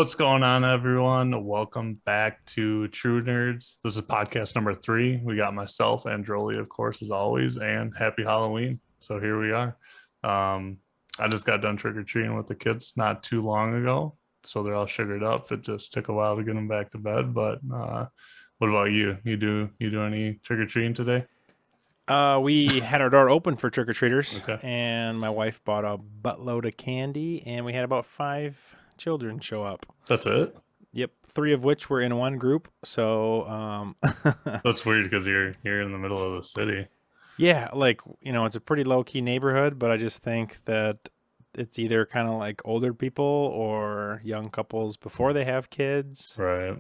What's going on, everyone? Welcome back to True Nerds. This is podcast number 3. We got myself and Drowley, of course, as always, and happy Halloween. So here we are. Um, I just got done trick-or-treating with the kids not too long ago, so they're all sugared up. It just took a while to get them back to bed, but what about you? You do any trick-or-treating today? We had our door open for trick or treaters, Okay, and my wife bought a buttload of candy, and we had about 5 children show up. that's it. Yep, 3 of which were in one group. So, That's weird because you're in the middle of the city. yeah, like it's a pretty low key neighborhood, but I just think that it's either kind of like older people or young couples before they have kids, Right.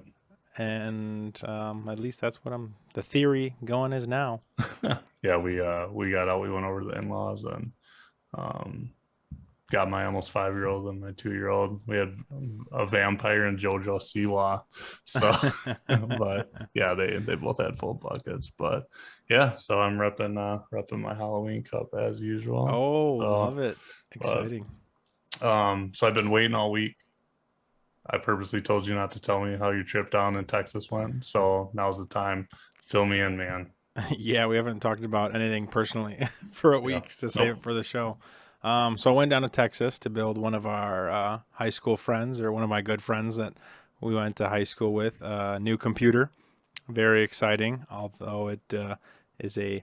and at least that's what the theory going is now. Yeah, we got out. We went over to the in-laws and um got my almost 5-year-old and my 2-year-old. We had a vampire and JoJo Siwa. So but yeah, they both had full buckets. But yeah, so I'm repping my Halloween cup as usual. Oh, So love it! but Exciting. so I've been waiting all week. I purposely told you not to tell me how your trip down in Texas went. So now's the time. Fill me in, man. Yeah, we haven't talked about anything personally for a Yeah. week to save Nope. it for the show. So I went down to Texas to build one of our high school friends, or one of my good friends that we went to high school with, a new computer. Very exciting, although it is a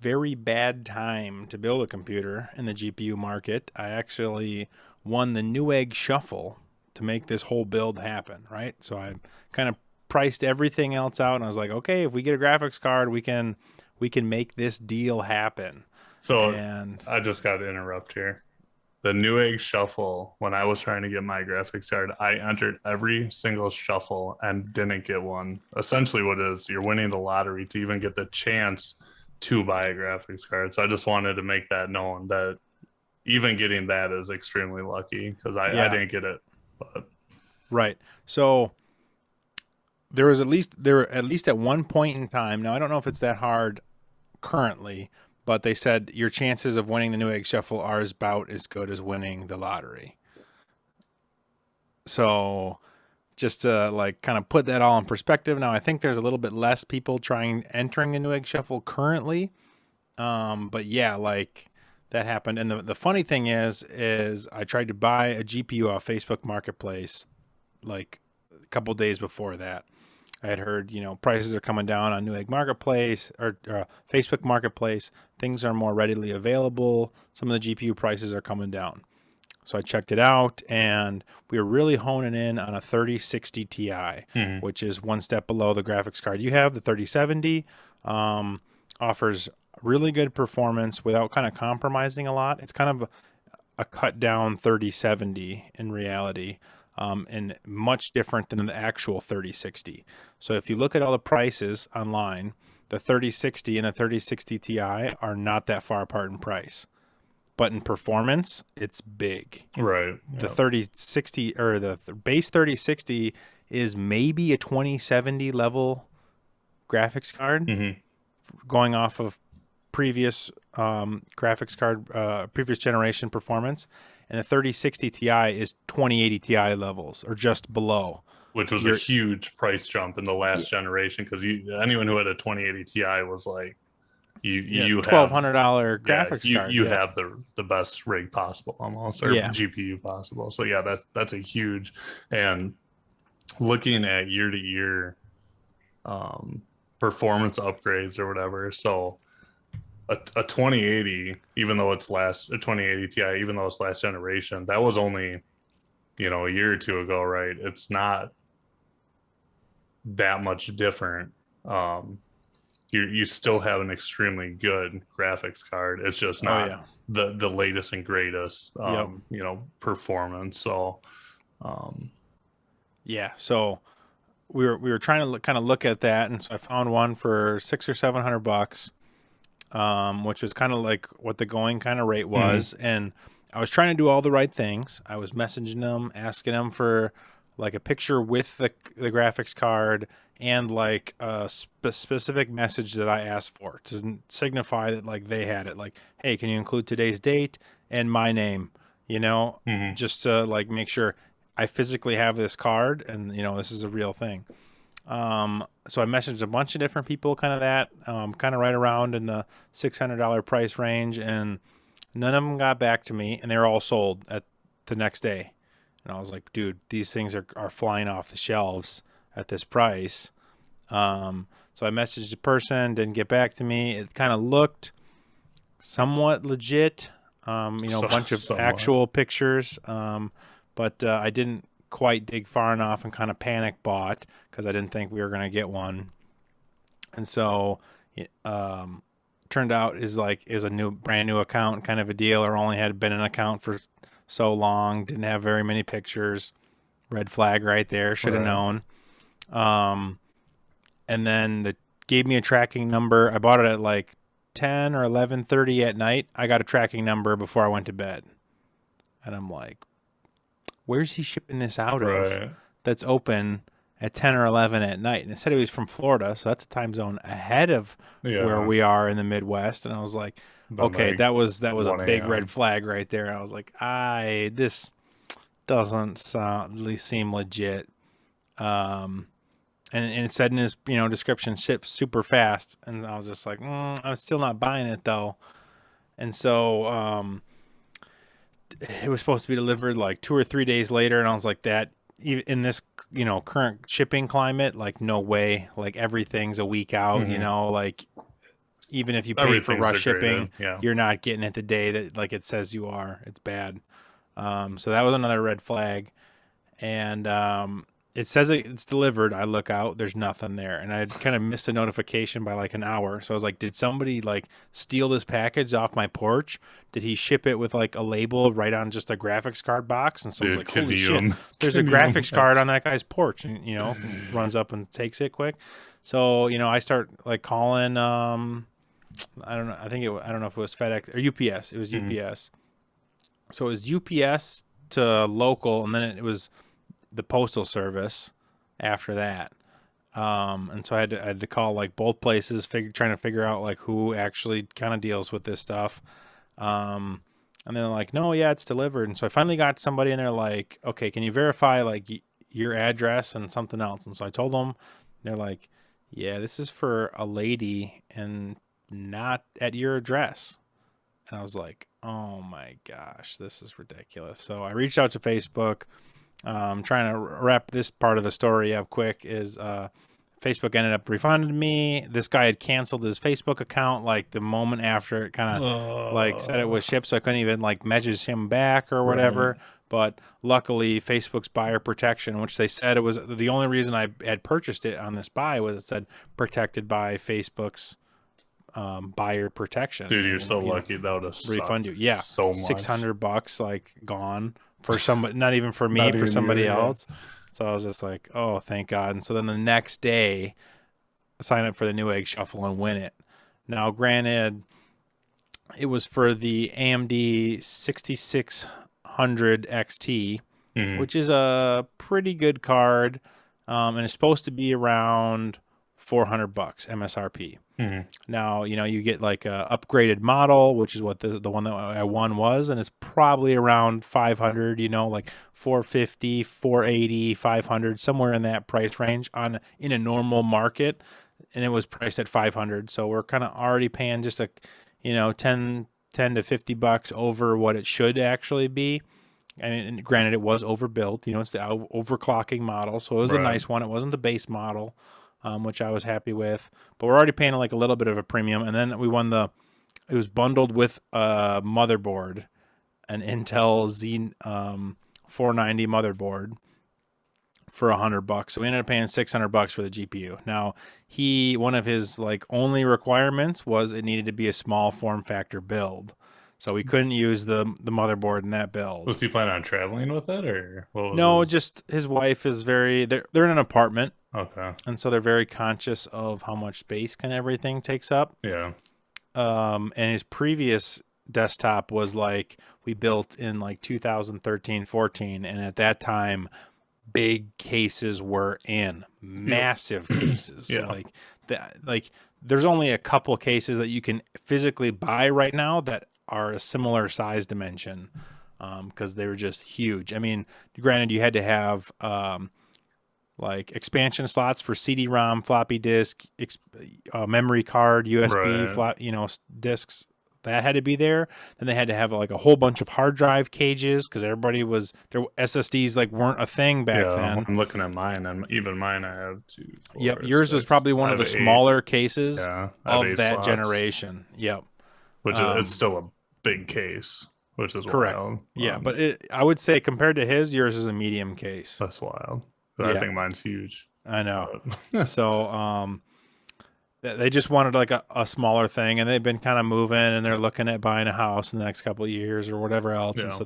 very bad time to build a computer in the GPU market. I actually won the Newegg Shuffle to make this whole build happen, right? So I kind of priced everything else out, and I was like, okay, if we get a graphics card, we can make this deal happen. So And I just got to interrupt here. The Newegg Shuffle, when I was trying to get my graphics card, I entered every single shuffle and didn't get one. Essentially, what it is, you're winning the lottery to even get the chance to buy a graphics card. So I just wanted to make that known that even getting that is extremely lucky because I yeah, didn't get it. But right. So there at least at one point in time. Now I don't know if it's that hard currently, but they said your chances of winning the Newegg Shuffle are about as good as winning the lottery. So just to like kind of put that all in perspective. Now I think there's a little bit less people trying entering the Newegg Shuffle currently. But yeah, like that happened. And the funny thing is I tried to buy a GPU off Facebook Marketplace like a couple days before that. I had heard, prices are coming down on Newegg Marketplace or Facebook Marketplace. Things are more readily available. Some of the GPU prices are coming down. So I checked it out, and we were really honing in on a 3060 Ti, mhm. which is one step below the graphics card you have. The 3070 offers really good performance without kind of compromising a lot. It's kind of a cut down 3070 in reality, and much different than the actual 3060. So if you look at all the prices online, the 3060 and the 3060 Ti are not that far apart in price, but in performance, it's big. Right. The Yeah. 3060 or the base 3060 is maybe a 2070 level graphics card Hmm. going off of previous graphics card, previous generation performance. And the 3060 Ti is 2080 Ti levels or just below. Which was a You're, huge price jump in the last generation because anyone who had a 2080 Ti was like, you yeah, you have $1,200 yeah, graphics you card. you Yeah. have the best rig possible almost or Yeah. GPU possible. So yeah, that's a huge. And looking at year to year um performance upgrades or whatever. So a 2080, even though it's last a 2080 Ti, even though it's last generation, that was only, a year or two ago, right? It's not that much different. Um you still have an extremely good graphics card. It's just Oh, not yeah. the latest and greatest Yep. performance. So um Yeah. So we were trying to kind of look at that, and so I found one for 600 or 700 bucks, which was kind of like what the going kind of rate mhm. was. And I was trying to do all the right things. I was messaging them, asking them for like a picture with the graphics card and like a specific message that I asked for to signify that like they had it. Like, hey, can you include today's date and my name? You know, Mhm. just to like make sure. I physically have this card, and this is a real thing. So I messaged a bunch of different people, kind of right around in the $600 price range, and none of them got back to me, and they were all sold at the next day. And I was like, dude, these things are flying off the shelves at this price. So I messaged the person, didn't get back to me. It kind of looked somewhat legit, a bunch of actual pictures, but I didn't quite dig far enough and kind of panic bought because I didn't think we were going to get one. And so turned out is a brand new account kind of a deal, or only had been an account for so long, didn't have very many pictures. Red flag right there, should have known. And then gave me a tracking number. I bought it at like 10 or 11:30 at night. I got a tracking number before I went to bed. And I'm like, where's he shipping this out of that's open at 10 or 11 at night? And it said he was from Florida, so that's a time zone ahead of where we are in the Midwest. And I was like, okay, that was a big red flag right there. And I was like, this doesn't seem legit. And it said in his description, ships super fast, and I was just like, I'm still not buying it though. And so it was supposed to be delivered like 2 or 3 days later, and I was like, that in this current shipping climate, like no way, like everything's a week out. Like even if you pay for rush shipping, you're not getting it the day that like it says you are. It's bad. So that was another red flag. And it says it's delivered. I look out, there's nothing there. And I kind of missed a notification by like an hour. So I was like, did somebody like steal this package off my porch? Did he ship it with like a label right on just a graphics card box? And someone's like, holy shit, there's a graphics card on that guy's porch. And, runs up and takes it quick. So, I start like calling, I don't know. I don't know if it was FedEx or UPS. It was UPS. So it was UPS to local, and then it was the postal service after that. And so I had to call like both places, trying to figure out like who actually kind of deals with this stuff. And they're like, no, yeah, it's delivered. And so I finally got somebody, and they're like, okay, can you verify like your address and something else? And so I told them, they're like, yeah, this is for a lady and not at your address. And I was like, oh my gosh, this is ridiculous. So I reached out to Facebook. Trying to wrap this part of the story up quick is Facebook ended up refunding me. This guy had canceled his Facebook account like the moment after it kind of like said it was shipped, so I couldn't even like message him back or whatever. Right. But luckily, Facebook's buyer protection, which they said it was the only reason I had purchased it on this buy, was it said protected by Facebook's buyer protection. Dude, you're so lucky. That would have refund you. Yeah, so much. $600 like gone for somebody, not even for me, for somebody else. So I was just like, oh, thank God. And so then the next day, sign up for the Newegg Shuffle and win it. Now, granted, it was for the AMD 6600 XT, which is a pretty good card, and it's supposed to be around $400 MSRP. Now, you get like a upgraded model, which is what the one that I won was, and it's probably around 500, like 450, 480, 500, somewhere in that price range in a normal market, and it was priced at 500. So we're kind of already paying just a, 10 to $50 over what it should actually be. And granted, it was overbuilt. It's the overclocking model, so it was a nice one. It wasn't the base model, which I was happy with. But we're already paying like a little bit of a premium. And then we won it was bundled with a motherboard, an Intel Z 490 motherboard for $100. So we ended up paying $600 for the GPU. Now, one of his like only requirements was it needed to be a small form factor build. So we couldn't use the motherboard in that build. Was he planning on traveling with it, or what was No, just his wife is they're in an apartment. Okay. And so they're very conscious of how much space kind of everything takes up. Yeah. And his previous desktop was like we built in like 2013, 14, and at that time big cases were in, massive cases. Yeah. Like there's only a couple cases that you can physically buy right now that are a similar size dimension. because they were just huge. I mean, granted, you had to have like expansion slots for CD-ROM, floppy disk, memory card, USB, Right. discs. That had to be there. Then they had to have like a whole bunch of hard drive cages because everybody was their SSDs like weren't a thing back Yeah, when then. I'm looking at mine, and even mine, I have two, Yep, four, yours was six. probably I one of have the eight. smaller cases Yeah, I have of eight that slots, generation. Yep. which is it's Um, still a big case, which is correct. wild. Yeah, but I would say compared to his, yours is a medium case. That's wild. But I Yeah, think mine's huge. I know. But So, they just wanted like a smaller thing, and they've been kind of moving, and they're looking at buying a house in the next couple of years or whatever else. And yeah, so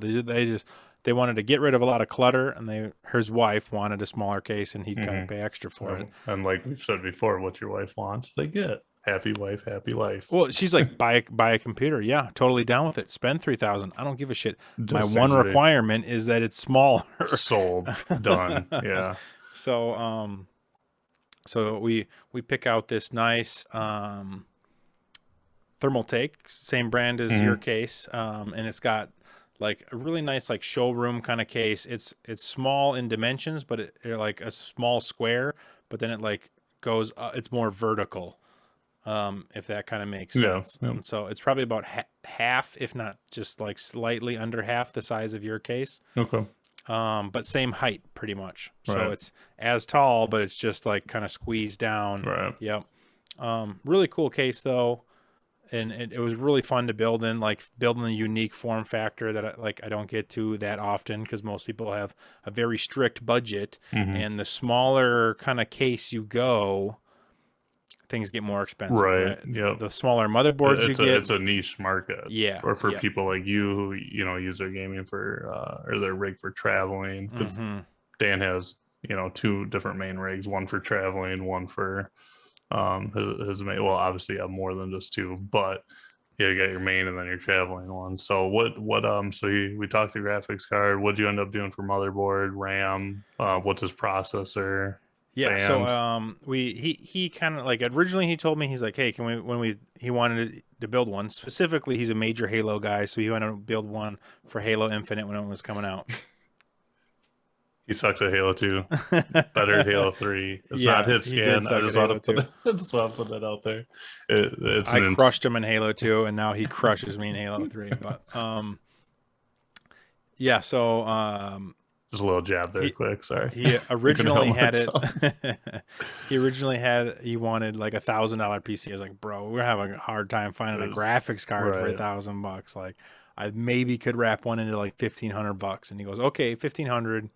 they wanted to get rid of a lot of clutter, and his wife wanted a smaller case, and he'd kind hmm of pay extra for it. and like we've said before, what your wife wants, they get. Happy wife, happy life. Well, she's like, buy a computer. Yeah, totally down with it. Spend 3,000. I don't give a shit. My Just one needs to be requirement is that it's smaller. sold, done. Yeah. So so we pick out this nice thermal take, same brand as your Mhm. case, and it's got like a really nice like showroom kind of case. It's small in dimensions, but it like a small square, but then it like goes it's more vertical, if that kind of makes Yeah. sense. Yeah. And so it's probably about half, if not just like slightly under half the size of your case, Okay. but same height pretty much. So Right. it's as tall, but it's just like kind of squeezed down. Right. Yep. Really cool case though, and it was really fun to build in, like building a unique form factor that I don't get to that often because most people have a very strict budget, hmm and the smaller kind of case you go, things get more expensive, Right. right? Yep. The smaller motherboards you get, It's a niche market, yeah, or for yeah. people like you who use their gaming for or their rig for traveling. Because Mm-hmm. Dan has two different main rigs, one for traveling, one for his main. Well, obviously you have more than just two, but you got your main and then your traveling one. So we talked the graphics card. What'd you end up doing for motherboard, RAM? What's his processor? Yeah, so Fans? he kind of like originally he told me, he's like, hey, can we when we he wanted to build one specifically. He's a major Halo guy, so he wanted to build one for Halo Infinite when it was coming out. He sucks at Halo 2. Better at Halo 3. It's not Yeah, hit he did scan. I suck at just want Halo to put 2. I just want to put that out there. It's I an crushed him in Halo 2, and now he crushes me in Halo 3. But yeah, so just a little jab there, he quick. Sorry, he I couldn't originally help had it. myself. He wanted like $1,000 PC. I was like, bro, we're having a hard time finding a It was- graphics card for right. $1,000. Like, I maybe could wrap one into like $1,500. And he goes, okay, 1,500.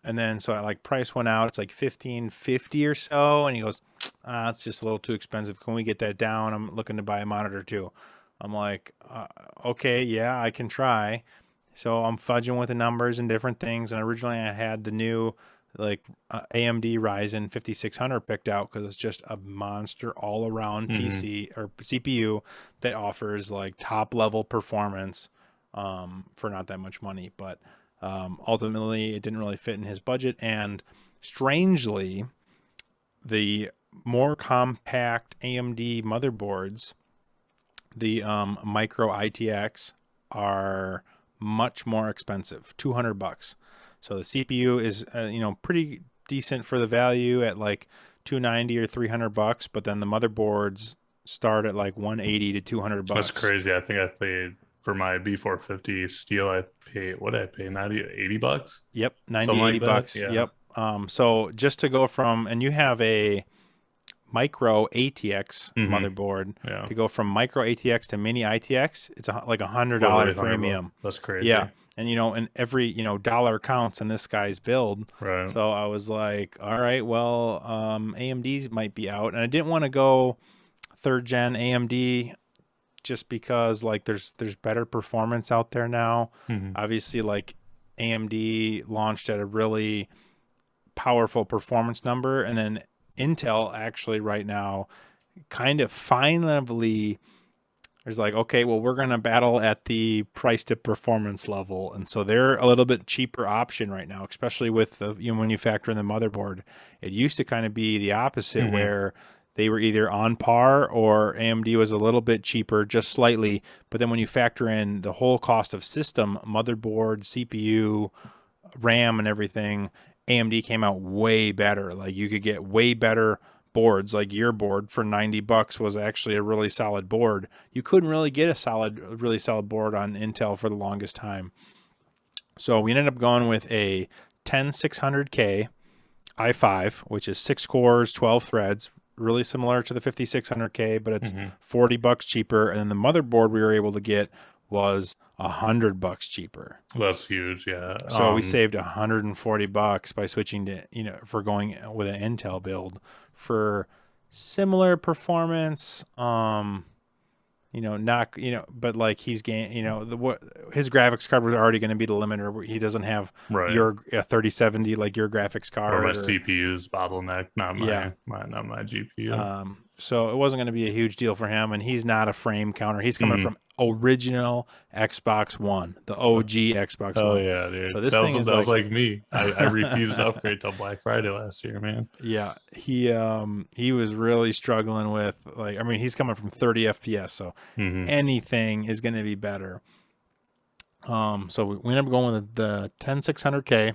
And then so I like price went out. It's like 1,550 or so. And he goes, it's just a little too expensive. Can we get that down? I'm looking to buy a monitor too. I'm like, okay, yeah, I can try. So I'm fudging with the numbers and different things. And originally I had the new like AMD Ryzen 5600 picked out because it's just a monster all around hmm PC or CPU that offers like top level performance for not that much money. But ultimately, it didn't really fit in his budget. And strangely, the more compact AMD motherboards, the micro ITX, are much more expensive, $200. So the CPU is pretty decent for the value at like 290 or $300, but then the motherboards start at like 180 to 200 That's bucks. crazy. I think I paid for my B450 steel. I paid what did I pay? 90, $80, Yep, 90, something 80 like that. bucks. Yeah. Yep. So just to go from, and you have a micro ATX hmm motherboard, Yeah. to go from micro ATX to mini ITX, it's like Literally $100 $100. premium. That's Yeah. crazy. And every, dollar counts in this guy's build. Right. So I was like, all right, well, AMD's might be out. And I didn't want to go third gen AMD just because like there's better performance out there now. hmm Obviously, like AMD launched at a really powerful performance number, and then Intel actually right now kind of finally there's like, okay, well, we're going to battle at the price to performance level. And so they're a little bit cheaper option right now, especially with the, when you factor in the motherboard. It used to kind of be the opposite hmm where they were either on par or AMD was a little bit cheaper, just slightly. But then when you factor in the whole cost of system, motherboard, CPU, RAM, and everything, AMD came out way better. Like you could get way better boards. Like your board for $90 was actually a really solid board. You couldn't really get a really solid board on Intel for the longest time. So we ended up going with a 10600K i5, which is 6 cores, 12 threads, really similar to the 5600K, but it's $40 cheaper. And then the motherboard we were able to get was $100 cheaper. That's huge, yeah. So we saved $140 by switching to, for going with an Intel build for similar performance. Not, but like he's his graphics card was already going to be the limiter. He doesn't have your 3070 like your graphics card. Or my CPU's bottleneck, not my GPU. So it wasn't going to be a huge deal for him, and he's not a frame counter. He's coming from original Xbox One, the OG Xbox One. Oh yeah, dude. So this that thing was like me. I refused to upgrade till Black Friday last year, man. Yeah, he was really struggling with he's coming from 30 FPS, so anything is going to be better. So we ended up going with the 10600K.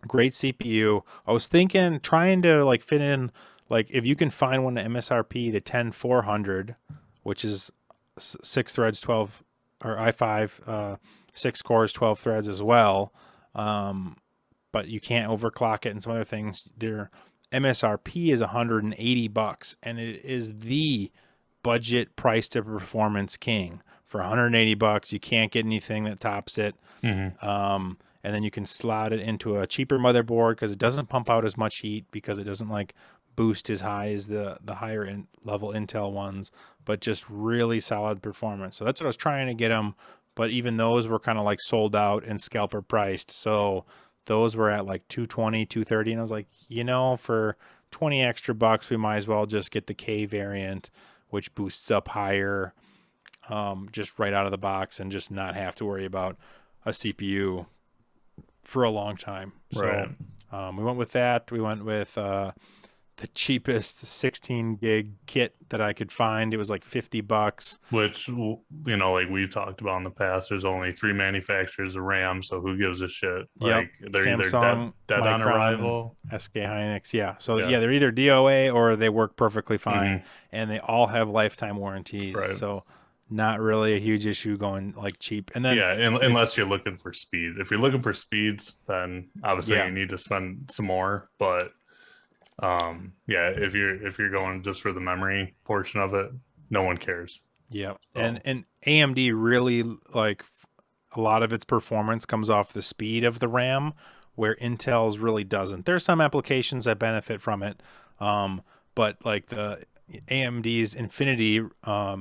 Great CPU. I was trying to fit in. If you can find one at MSRP, the 10400, which is 6 threads, 12, or i5, 6 cores, 12 threads as well. But you can't overclock it and some other things. Their MSRP is $180, and it is the budget price to performance king. For $180, you can't get anything that tops it. And then you can slot it into a cheaper motherboard because it doesn't pump out as much heat because it doesn't boost as high as the higher level Intel ones, but just really solid performance. So that's what I was trying to get them, but even those were kind of sold out and scalper priced. So those were at $220, $230, and I was like, for 20 extra bucks, we might as well just get the K variant, which boosts up higher, just right out of the box, and just not have to worry about a CPU for a long time. So we went with that. We went with the cheapest 16 gig kit that I could find. It was $50, which we've talked about in the past. There's only 3 manufacturers of RAM, so who gives a shit? They're Samsung, either dead on arrival, SK Hynix. They're either DOA or they work perfectly fine, and they all have lifetime warranties. So not really a huge issue going cheap. And then unless you're looking for speed. If you're looking for speeds, then obviously you need to spend some more, but if you're going just for the memory portion of it, no one cares. So. And AMD really a lot of its performance comes off the speed of the RAM, where Intel's really doesn't. There's some applications that benefit from it, but the AMD's Infinity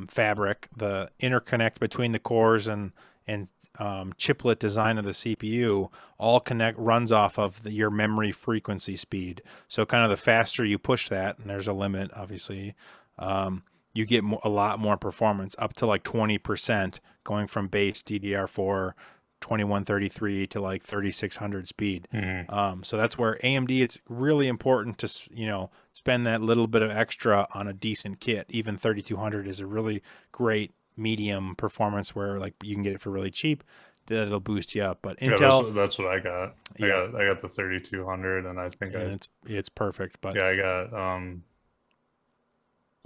fabric, the interconnect between the cores and chiplet design of the CPU all runs off of your memory frequency speed. So kind of the faster you push that, and there's a limit, obviously, you get a lot more performance, up to 20%, going from base DDR4 2133 to 3600 speed. So that's where AMD, it's really important to spend that little bit of extra on a decent kit. Even 3200 is a really great medium performance where you can get it for really cheap. That'll boost you up. But Intel, that's what I got. I got the 3200, and I think it's perfect. But I got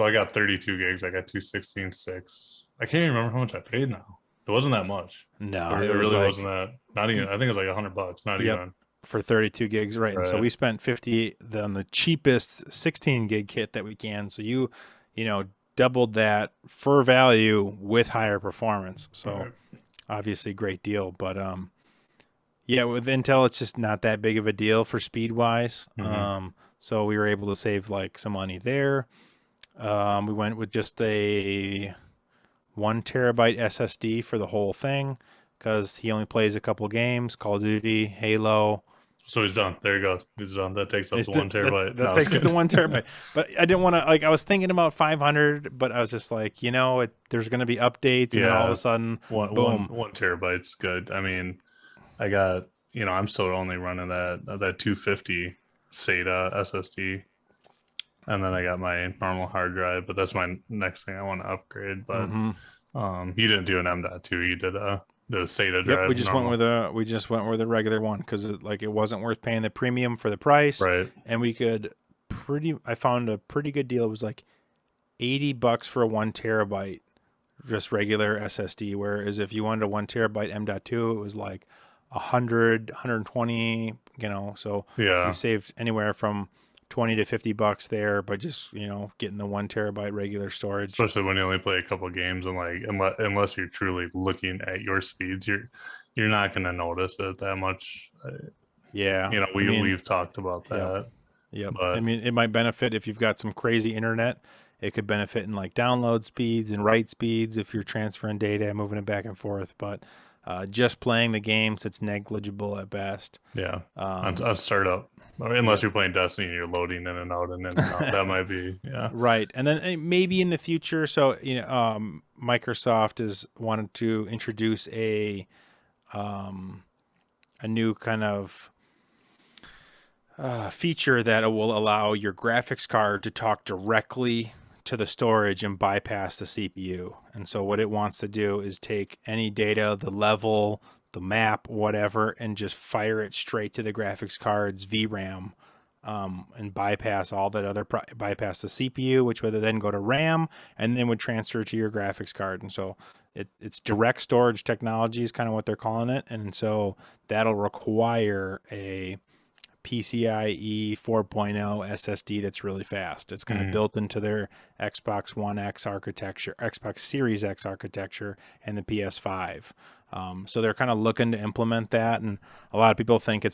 I got 32 gigs. I got 216.6. I can't even remember how much I paid now. It wasn't that much. No, it really wasn't that. Not even. I think it was $100. Not even for 32 gigs, right? And so we spent 50 on the cheapest 16 gig kit that we can. So you doubled that for value with higher performance. So obviously great deal. But with Intel, it's just not that big of a deal for speed wise. So we were able to save some money there. We went with just a 1 terabyte SSD for the whole thing because he only plays a couple games, Call of Duty, Halo. So he's done. There he goes. He's done. That takes up to 1 terabyte. That takes up to 1 terabyte. But I didn't want to, I was thinking about 500, but I was just there's going to be updates, and then all of a sudden, boom. 1 terabyte's good. I mean, I got, I'm still only running that 250 SATA SSD. and then I got my normal hard drive. But that's my next thing I want to upgrade. But Mm-hmm. you didn't do an M.2. You did a SATA Yep, drive, normal. we just went with a regular one because it wasn't worth paying the premium for the price, Right. and we could I found a pretty good deal. It was like $80 for a 1 terabyte, just regular SSD. Whereas if you wanted a 1 terabyte M.2, it was like 120. So you Yeah. saved anywhere from 20 to $50 there, but just getting the 1 terabyte regular storage. Especially when you only play a couple games and like unless you're truly looking at your speeds, you're not going to notice it that much. Yeah, I mean, We've talked about yep. that, Yep. I but mean, it might benefit if you've got some crazy internet. It could benefit in like download speeds and write speeds if you're transferring data and moving it back and forth. But just playing the games, it's negligible at best. yeah, on startup, unless Yep. you're playing Destiny and you're loading in and out and in and out, that might be Right. And then maybe in the future, so Microsoft is wanted to introduce a new kind of feature that will allow your graphics card to talk directly to the storage and bypass the CPU. And so what it wants to do is take any data, the level, the map, whatever, and just fire it straight to the graphics card's VRAM, and bypass all that other bypass the CPU, which would then go to RAM and then would transfer to your graphics card. And so it's direct storage technology is kind of what they're calling it. And so that'll require a PCIe 4.0 SSD that's really fast. It's kind of built into their Xbox One X architecture, Xbox Series X architecture, and the PS5. So they're kind of looking to implement that, and a lot of people think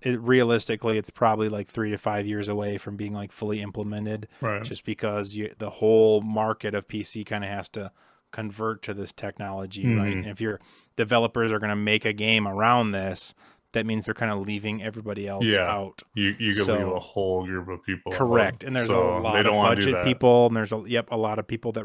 realistically, it's probably like 3 to 5 years away from being like fully implemented, right. just because the whole market of PC kind of has to convert to this technology, right? And if your developers are going to make a game around this, that means they're kind of leaving everybody else out. You could leave a whole group of people correct, out. and there's a So lot they don't of want to do budget that. people, and there's a lot of people that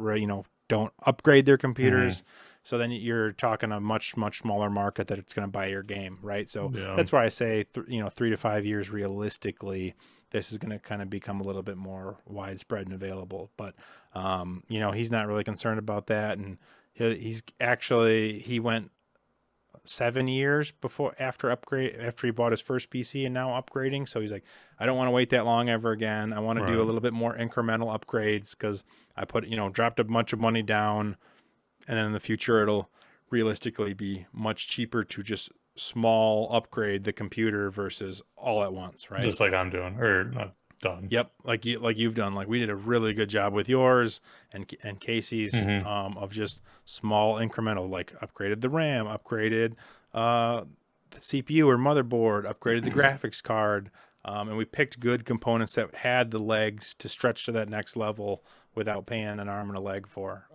don't upgrade their computers. So then you're talking a much smaller market that it's going to buy your game, right? So that's why I say 3 to 5 years realistically, this is going to kind of become a little bit more widespread and available. But he's not really concerned about that, and he went 7 years after he bought his first PC and now upgrading. So he's like, I don't want to wait that long ever again. I want to do a little bit more incremental upgrades because I dropped a bunch of money down, and then in the future it'll realistically be much cheaper to just small upgrade the computer versus all at once, right? Just like I'm doing, or not done. Yep, like you've done. Like we did a really good job with yours and Casey's, of just small incremental, like upgraded the RAM, upgraded the CPU or motherboard, upgraded the graphics card, and we picked good components that had the legs to stretch to that next level without paying an arm and a leg for.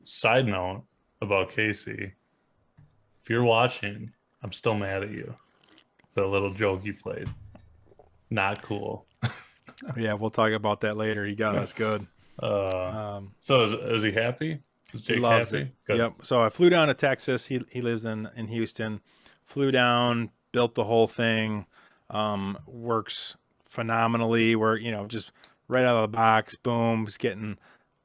Side note about Casey, if you're watching, I'm still mad at you. The little joke you played, not cool. Yeah, we'll talk about that later. He got us good. So is he happy? Is Jake he loves happy? it. Good. Yep. So I flew down to Texas. He lives in Houston. Flew down, built the whole thing. Works phenomenally. We're just right out of the box. Boom, just getting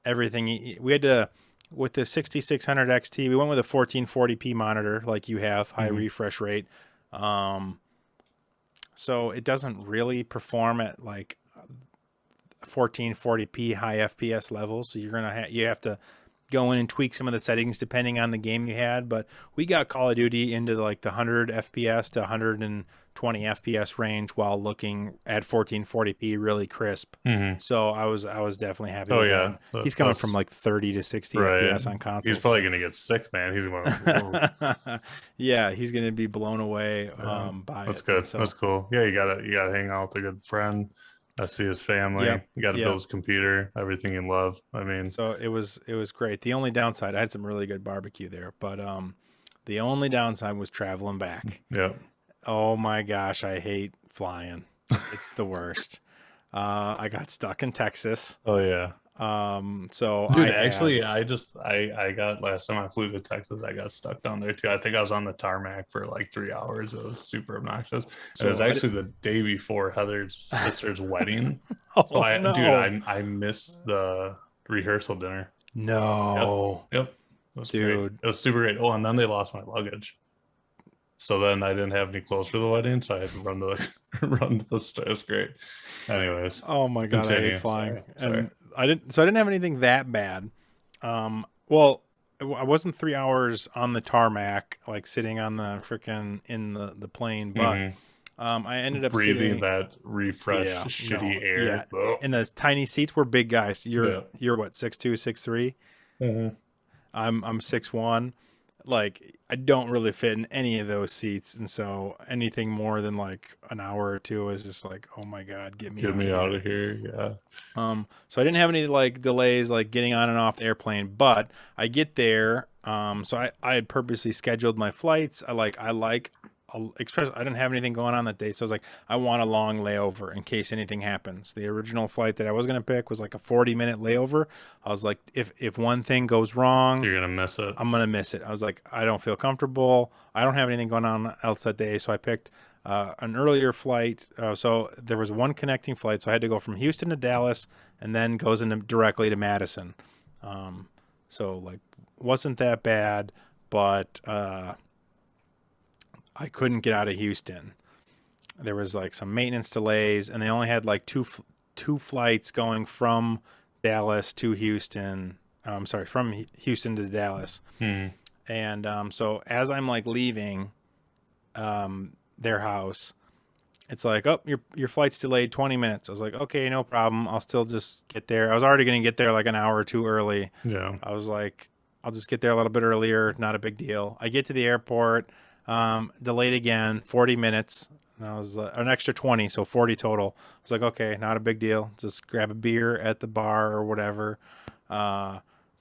everything. We had to with the 6600 XT. We went with a 1440p monitor, like you have, high refresh rate. So it doesn't really perform at like 1440p high FPS levels. So you have to go in and tweak some of the settings depending on the game you had. But we got Call of Duty into like the 100 FPS to 120 FPS range while looking at 1440p really crisp. So I was definitely happy with that. He's coming from like 30 to 60 FPS on consoles. He's probably gonna get sick, man. He's gonna yeah, he's gonna be blown away by that's it. good. So, that's cool. Yeah, you gotta hang out with a good friend. See his family. You got to build his computer, everything you love. I mean, so it was great. The only downside, I had some really good barbecue there, but the only downside was traveling back. Yeah. Oh my gosh, I hate flying. It's the worst. I got stuck in Texas. Oh yeah. So Dude, I actually, had, I got last time I flew to Texas, I got stuck down there too. I think I was on the tarmac for like 3 hours. It was super obnoxious. And it was so I did, actually the day before Heather's sister's wedding. So oh no, I missed the rehearsal dinner. Yep. no, Yep. It was great. dude. It was super great. Oh, and then they lost my luggage. So then I didn't have any clothes for the wedding, so I had to run to the run to the store. It was great. Anyways, Oh my God, I hate continue. flying. Sorry. And so I didn't have anything that bad. Well, I wasn't 3 hours on the tarmac, like sitting on the freaking in the plane, but Hmm. I ended up Breathing sitting, that refreshed, yeah, no, shitty yeah. air. Ugh. And those tiny seats were big guys. Yeah. You're what, 6'2", 6'3"? Hmm. I'm 6'1". Like I don't really fit in any of those seats, and so anything more than like an hour or two is just like, oh my God, get me Get out me of out here. of here. Yeah. So I didn't have any like delays like getting on and off the airplane, but I get there. So I had purposely scheduled my flights. Especially I didn't have anything going on that day, so I was like, I want a long layover in case anything happens. The original flight that I was gonna pick was like a 40-minute layover. I was like, if one thing goes wrong, You're gonna miss it. I'm gonna miss it. I was like, I don't feel comfortable. I don't have anything going on else that day, so I picked an earlier flight. So there was one connecting flight, so I had to go from Houston to Dallas, and then goes into directly to Madison. So like, wasn't that bad, but I couldn't get out of Houston. There was like some maintenance delays, and they only had like two flights going from Dallas to Houston. I'm sorry, from Houston to Dallas. Hmm. And so as I'm like leaving their house, it's like, oh, your flight's delayed 20 minutes. I was like, okay, no problem. I'll still just get there. I was already going to get there like an hour or two early. Yeah. I was like, I'll just get there a little bit earlier. Not a big deal. I get to the airport, delayed again, 40 minutes. And I was an extra 20, so 40 total. I was like, okay, not a big deal. Just grab a beer at the bar or whatever.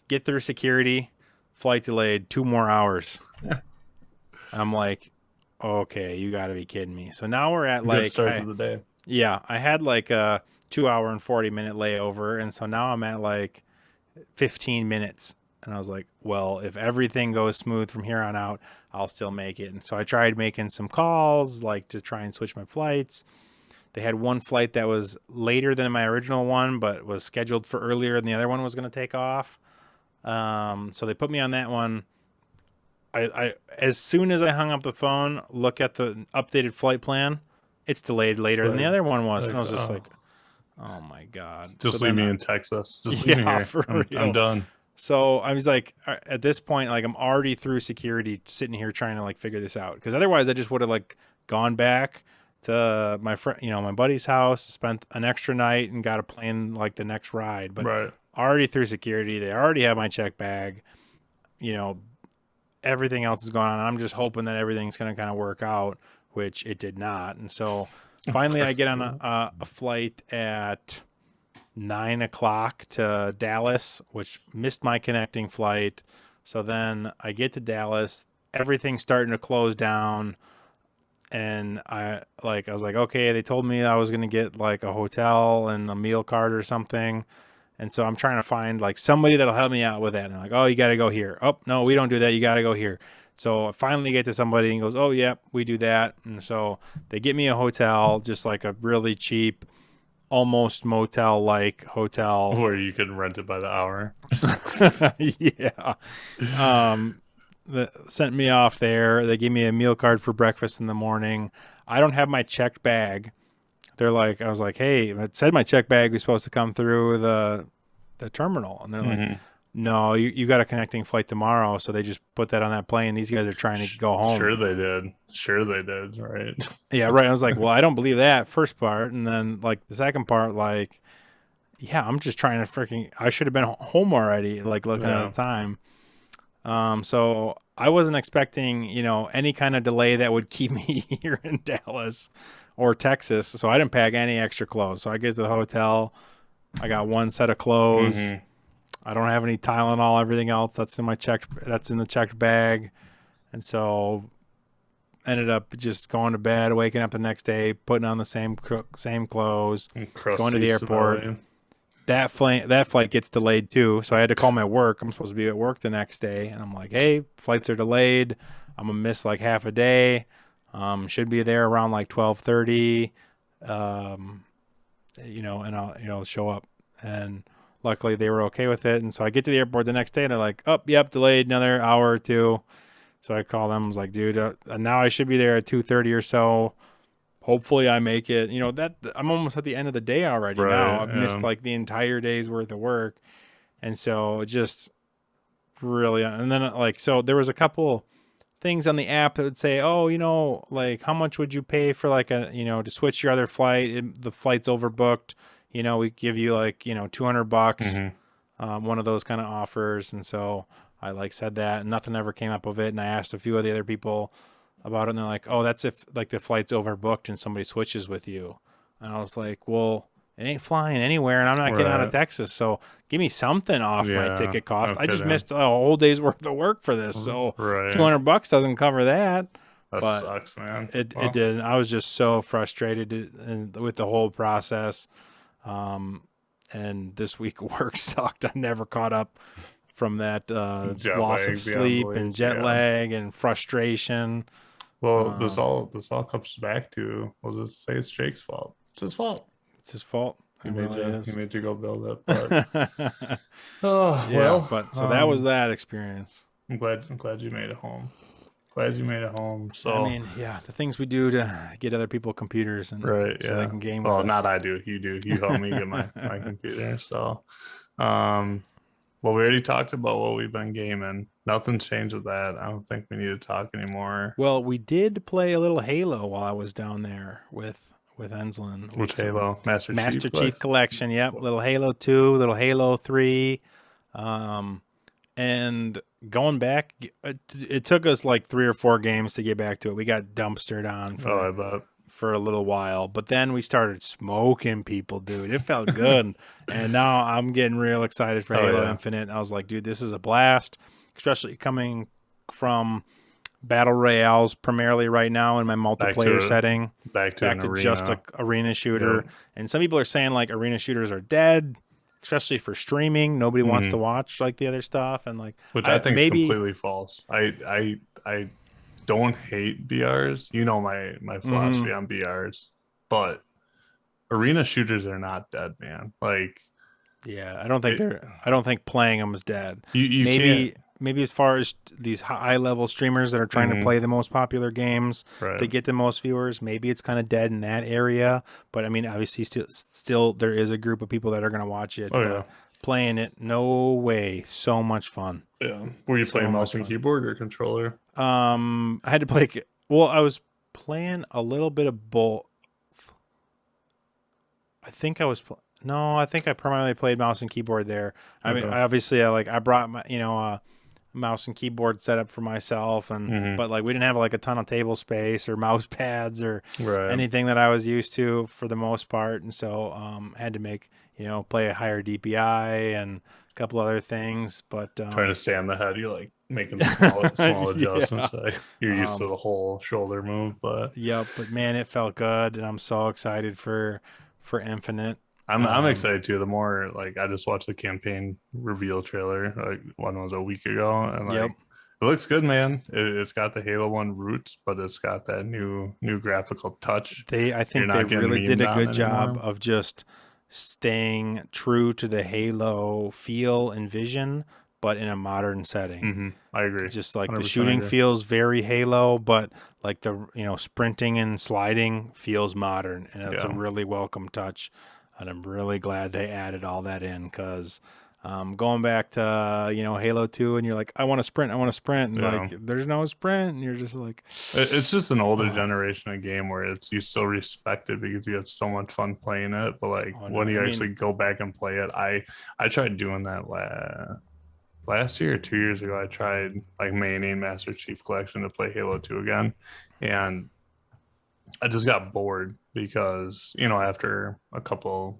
Get through security. Flight delayed 2 more hours. I'm like, okay, you got to be kidding me. So now we're at Good like, start to the day. yeah, I had like a 2 hour and 40-minute layover. And so now I'm at like 15 minutes. And I was like, well, if everything goes smooth from here on out, I'll still make it. And so I tried making some calls, like to try and switch my flights. They had one flight that was later than my original one, but was scheduled for earlier, and the other one was going to take off. So they put me on that one. I as soon as I hung up the phone, look at the updated flight plan. It's delayed later than the Like, other one was, and I like, was just oh, like, "Oh my God!" So just leave then, me in Texas. Just leave me yeah, here. for I'm real. done. So I was like, at this point, like I'm already through security, sitting here trying to like figure this out. Because otherwise, I just would have like gone back to my friend, my buddy's house, spent an extra night, and got a plane like the next ride. But Right. already through security, they already have my check bag. You know, everything else is going on. I'm just hoping that everything's going to kind of work out, which it did not. And so Of finally, I course. get on a flight at 9 o'clock to Dallas, which missed my connecting flight. So then I get to Dallas, everything's starting to close down. And I was like, okay, they told me I was going to get like a hotel and a meal card or something. And so I'm trying to find like somebody that'll help me out with that. And they're like, oh, you got to go here. Oh, no, we don't do that. You got to go here. So I finally get to somebody and goes, oh, yep, we do that. And so they get me a hotel, just like a really cheap, almost motel like hotel. Where you can rent it by the hour. Yeah. Sent me off there. They gave me a meal card for breakfast in the morning. I don't have my checked bag. They're like, I was like, hey, it said my check bag was supposed to come through the terminal. And they're like, Hmm. no, you got a connecting flight tomorrow. So they just put that on that plane. These guys are trying to go home. Sure they did. Sure they did. Right. Yeah, right. I was like, well, I don't believe that first part. And then like the second part, like, yeah, I'm just trying to I should have been home already, like looking Yeah. at the time. So I wasn't expecting, any kind of delay that would keep me here in Dallas or Texas. So I didn't pack any extra clothes. So I get to the hotel. I got one set of clothes. Hmm. I don't have any Tylenol. Everything else that's in the checked bag. And so ended up just going to bed, waking up the next day, putting on the same clothes, going to Crusty, the airport. smelly. that flight gets delayed too. So I had to call my work. I'm supposed to be at work the next day, and I'm like, hey, flights are delayed. I'm gonna miss like half a day. Should be there around like 12:30. Um, and I'll show up. And luckily they were okay with it. And so I get to the airport the next day, and they're like, oh, yep, delayed another hour or two. So I call them. I was like, dude, now I should be there at 2:30 or so. Hopefully I make it. That I'm almost at the end of the day already now. Right. I've missed Yeah. like the entire day's worth of work. And so just really, and then so there was a couple things on the app that would say, oh, like how much would you pay for like to switch your other flight? The flight's overbooked. We give you like, $200, one of those kind of offers. And so I like said that, and nothing ever came up of it. And I asked a few of the other people about it, and they're like, oh, that's if like the flight's overbooked and somebody switches with you. And I was like, well, it ain't flying anywhere, and I'm not getting out of Right. Texas, so give me something off my Yeah. ticket cost. No I just kidding. missed a whole day's worth of work for this, so Right. $200 doesn't cover that. That But sucks, man. it Well, did. I was just so frustrated with the whole process. And this week work sucked. I never caught up from that jet loss lag of sleep beyond and belief. jet Yeah. lag and frustration. Well, this all comes back to, we'll just say it's Jake's fault. It's his fault. It's his fault. He It made really you. is. He made you go build it. But oh Yeah, well. but so that was that experience. I'm glad you made it home. Glad you made it home. So I mean, yeah, the things we do to get other people computers and right, so yeah. they can game Well, with us. not I do. You do. You help me get my computer. So, well, we already talked about what we've been gaming. Nothing's changed with that. I don't think we need to talk anymore. Well, we did play a little Halo while I was down there with Enslin. Which Halo? Master Chief Collection. Yep, little Halo 2, little Halo 3. And going back, it took us like 3 or 4 games to get back to it. We got dumpstered on I bet. for a little while, but then we started smoking people, dude. It felt good. And now I'm getting real excited for Halo Infinite. I was like, dude, this is a blast, especially coming from battle royales primarily right now in my multiplayer setting. Back to arena. Just a arena shooter. Yep. And some people are saying like arena shooters are dead, especially for streaming. Nobody wants to watch like the other stuff, and like which I think is completely false. I don't hate BRs. You know my philosophy on BRs, but arena shooters are not dead, man. Like, yeah, I don't think playing them is dead. You maybe as far as these high level streamers that are trying to play the most popular games to get the most viewers, maybe it's kind of dead in that area. But I mean, obviously, still there is a group of people that are going to watch it. Oh yeah. Playing it, no way. So much fun. Yeah. Were you playing mouse and keyboard or controller? I had to play. Well, I was playing a little bit of both. I think I primarily played mouse and keyboard there. I mean, obviously, I brought my mouse and keyboard setup for myself, and but like we didn't have like a ton of table space or mouse pads or anything that I was used to for the most part, and so had to make play a higher DPI and a couple other things. But trying to stay on the head, you're like making small adjustments. Like you're used to the whole shoulder move, but but man, it felt good, and I'm so excited for Infinite. I'm excited too. The more like I just watched the campaign reveal trailer, like one was a week ago, and like it looks good, man. It's got the Halo 1 roots, but it's got that new graphical touch. I think they really did a good job of just staying true to the Halo feel and vision, but in a modern setting. I agree. Just like the shooting feels very Halo, but like the sprinting and sliding feels modern, and it's a really welcome touch. And I'm really glad they added all that in, because going back to Halo 2, and you're like, I want to sprint, and like there's no sprint, and you're just like, it's just an older generation of game where you still respect it because you have so much fun playing it, but like when you actually go back and play it, I tried doing that last year or 2 years ago. I tried like maining Master Chief Collection to play Halo 2 again, and I just got bored because after a couple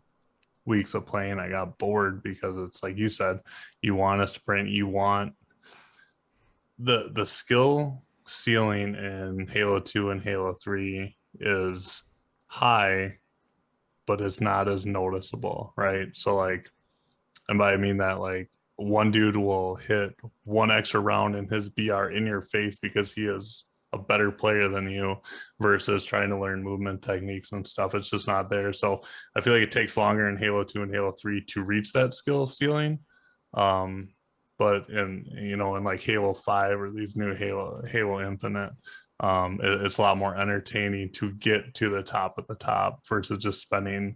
weeks of playing, I got bored because it's like you said, you want to sprint, you want the skill ceiling in Halo 2 and Halo 3 is high, but it's not as noticeable, right? So like And by I mean that, like, one dude will hit one extra round in his BR in your face because he is a better player than you versus trying to learn movement techniques and stuff. It's just not there. So I feel like it takes longer in Halo 2 and Halo 3 to reach that skill ceiling. Um, but in like Halo 5 or these new Halo Infinite, it's a lot more entertaining to get to the top of the top versus just spending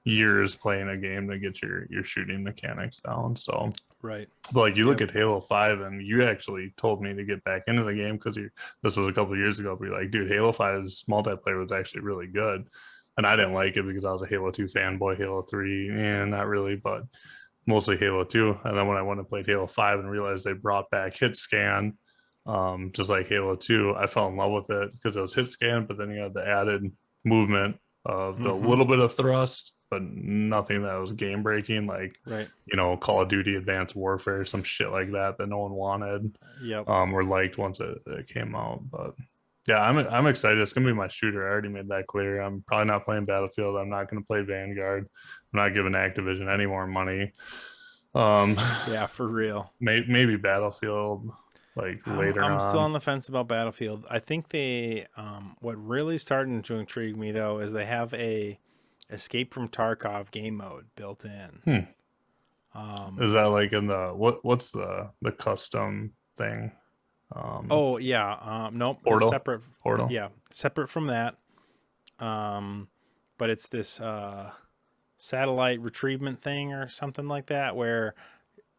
years playing a game to get your shooting mechanics down. So Right. but like you look Yep. at Halo 5, and you actually told me to get back into the game because this was a couple of years ago, but you're like, dude, Halo 5's multiplayer was actually really good. And I didn't like it because I was a Halo 2 fanboy. Halo 3, and not really, but mostly Halo 2. And then when I went and played Halo 5 and realized they brought back hit scan, just like Halo 2, I fell in love with it because it was hit scan, but then you had the added movement of the Mm-hmm. little bit of thrust, but nothing that was game breaking, like Right. Call of Duty Advanced Warfare, some shit like that no one wanted, Yep. or liked once it came out. But yeah, I'm excited. It's gonna be my shooter. I already made that clear. I'm probably not playing Battlefield. I'm not gonna play Vanguard. I'm not giving Activision any more money. Um, Yeah, for real. maybe Battlefield like later I'm still on. on the fence about Battlefield. I think they what really starting to intrigue me though is they have a Escape from Tarkov game mode built in. Hmm. Um Is that like in the what's the custom thing? oh yeah, nope, it's Portal. separate. Portal. Yeah, separate from that. Um but it's this satellite retrievement thing or something like that where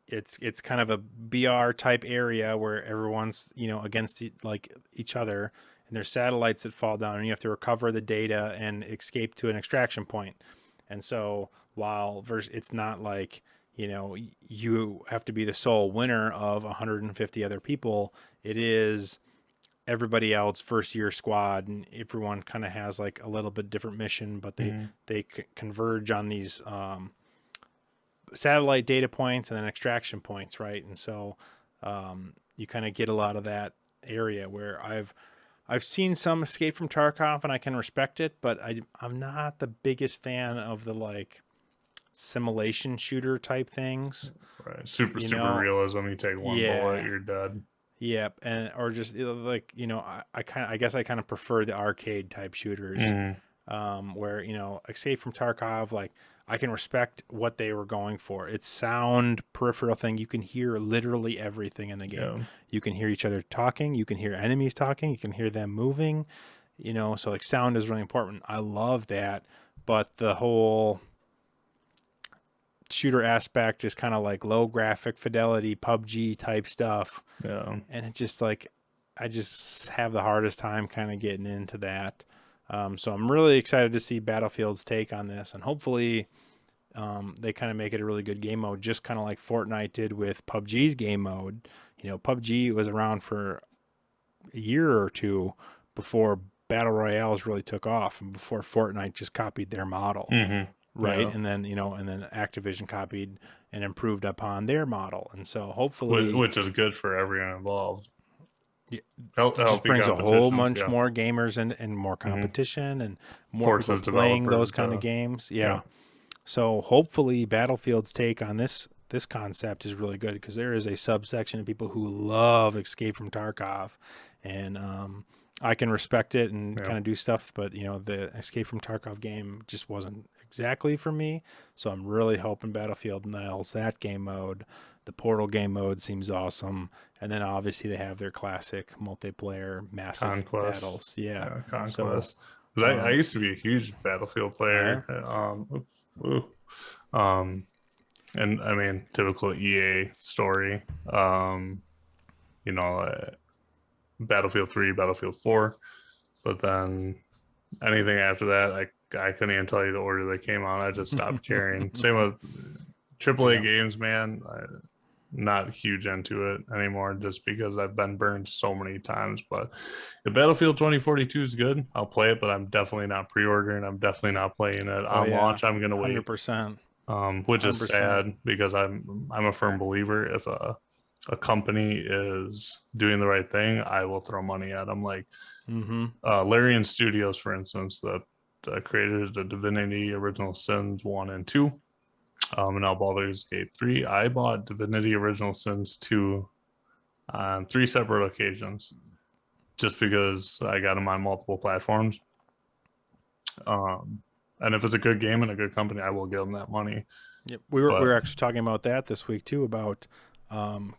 it's kind of a BR type area where everyone's against like each other, and there's satellites that fall down, and you have to recover the data and escape to an extraction point. And so while it's not like you have to be the sole winner of 150 other people, it is everybody else first year squad, and everyone kind of has like a little bit different mission, but they converge on these satellite data points and then extraction points, right? And so you kind of get a lot of that area where I've seen some Escape from Tarkov and I can respect it, but I'm not the biggest fan of the like simulation shooter type things. Right. Super You super know, realism. You take one bullet, yeah, you're dead. yep, and or just like I guess I kind of prefer the arcade type shooters, Mm, where Escape from Tarkov, like I can respect what they were going for. It's sound peripheral thing. You can hear literally everything in the game. yeah. You can hear each other talking. You can hear enemies talking. You can hear them moving. So like sound is really important. I love that, but the whole shooter aspect is kind of like low graphic fidelity PUBG type stuff, Yeah. and it just like I just have the hardest time kind of getting into that. So I'm really excited to see Battlefield's take on this, and hopefully they kind of make it a really good game mode, just kind of like Fortnite did with PUBG's game mode. PUBG was around for a year or two before Battle Royales really took off, and before Fortnite just copied their model, Mm-hmm. right? Yeah. And then Activision copied and improved upon their model, and so hopefully Which is good for everyone involved. it just Healthy brings a whole competitions. bunch Yeah. more gamers and more Mm-hmm. competition and more people Forces playing those developers kind of to. games. Yeah. Yeah. So hopefully Battlefield's take on this concept is really good, because there is a subsection of people who love Escape from Tarkov, and I can respect it and Yeah. kind of do stuff, but the Escape from Tarkov game just wasn't exactly for me. So I'm really hoping Battlefield nails that game mode. The Portal game mode seems awesome, and then obviously they have their classic multiplayer massive Conquest. battles. Yeah. Yeah. So Conquest. Because I um, used to be a huge Battlefield yeah. player. Oops, ooh. Um, and I mean, typical EA story. Um, you know, uh, Battlefield 3, Battlefield 4. But then anything after that, I couldn't even tell you the order they came on. I just stopped caring. Same with AAA Yeah. games, man. Not huge into it anymore just because I've been burned so many times. But if Battlefield 2042 is good, I'll play it, but I'm definitely not pre-ordering. I'm definitely not playing it Oh on yeah. launch. I'm gonna wait, 100%. which is 100%. sad because I'm a firm believer if a company is doing the right thing, I will throw money at them. Like Mm-hmm. Larian Studios, for instance, the creators of Divinity Original Sins 1 and 2. And now Baldur's Gate 3. I bought Divinity Original Sins 2 on 3 separate occasions just because I got them on multiple platforms. And if it's a good game and a good company, I will give them that money. Yep. We were But actually talking about that this week too, about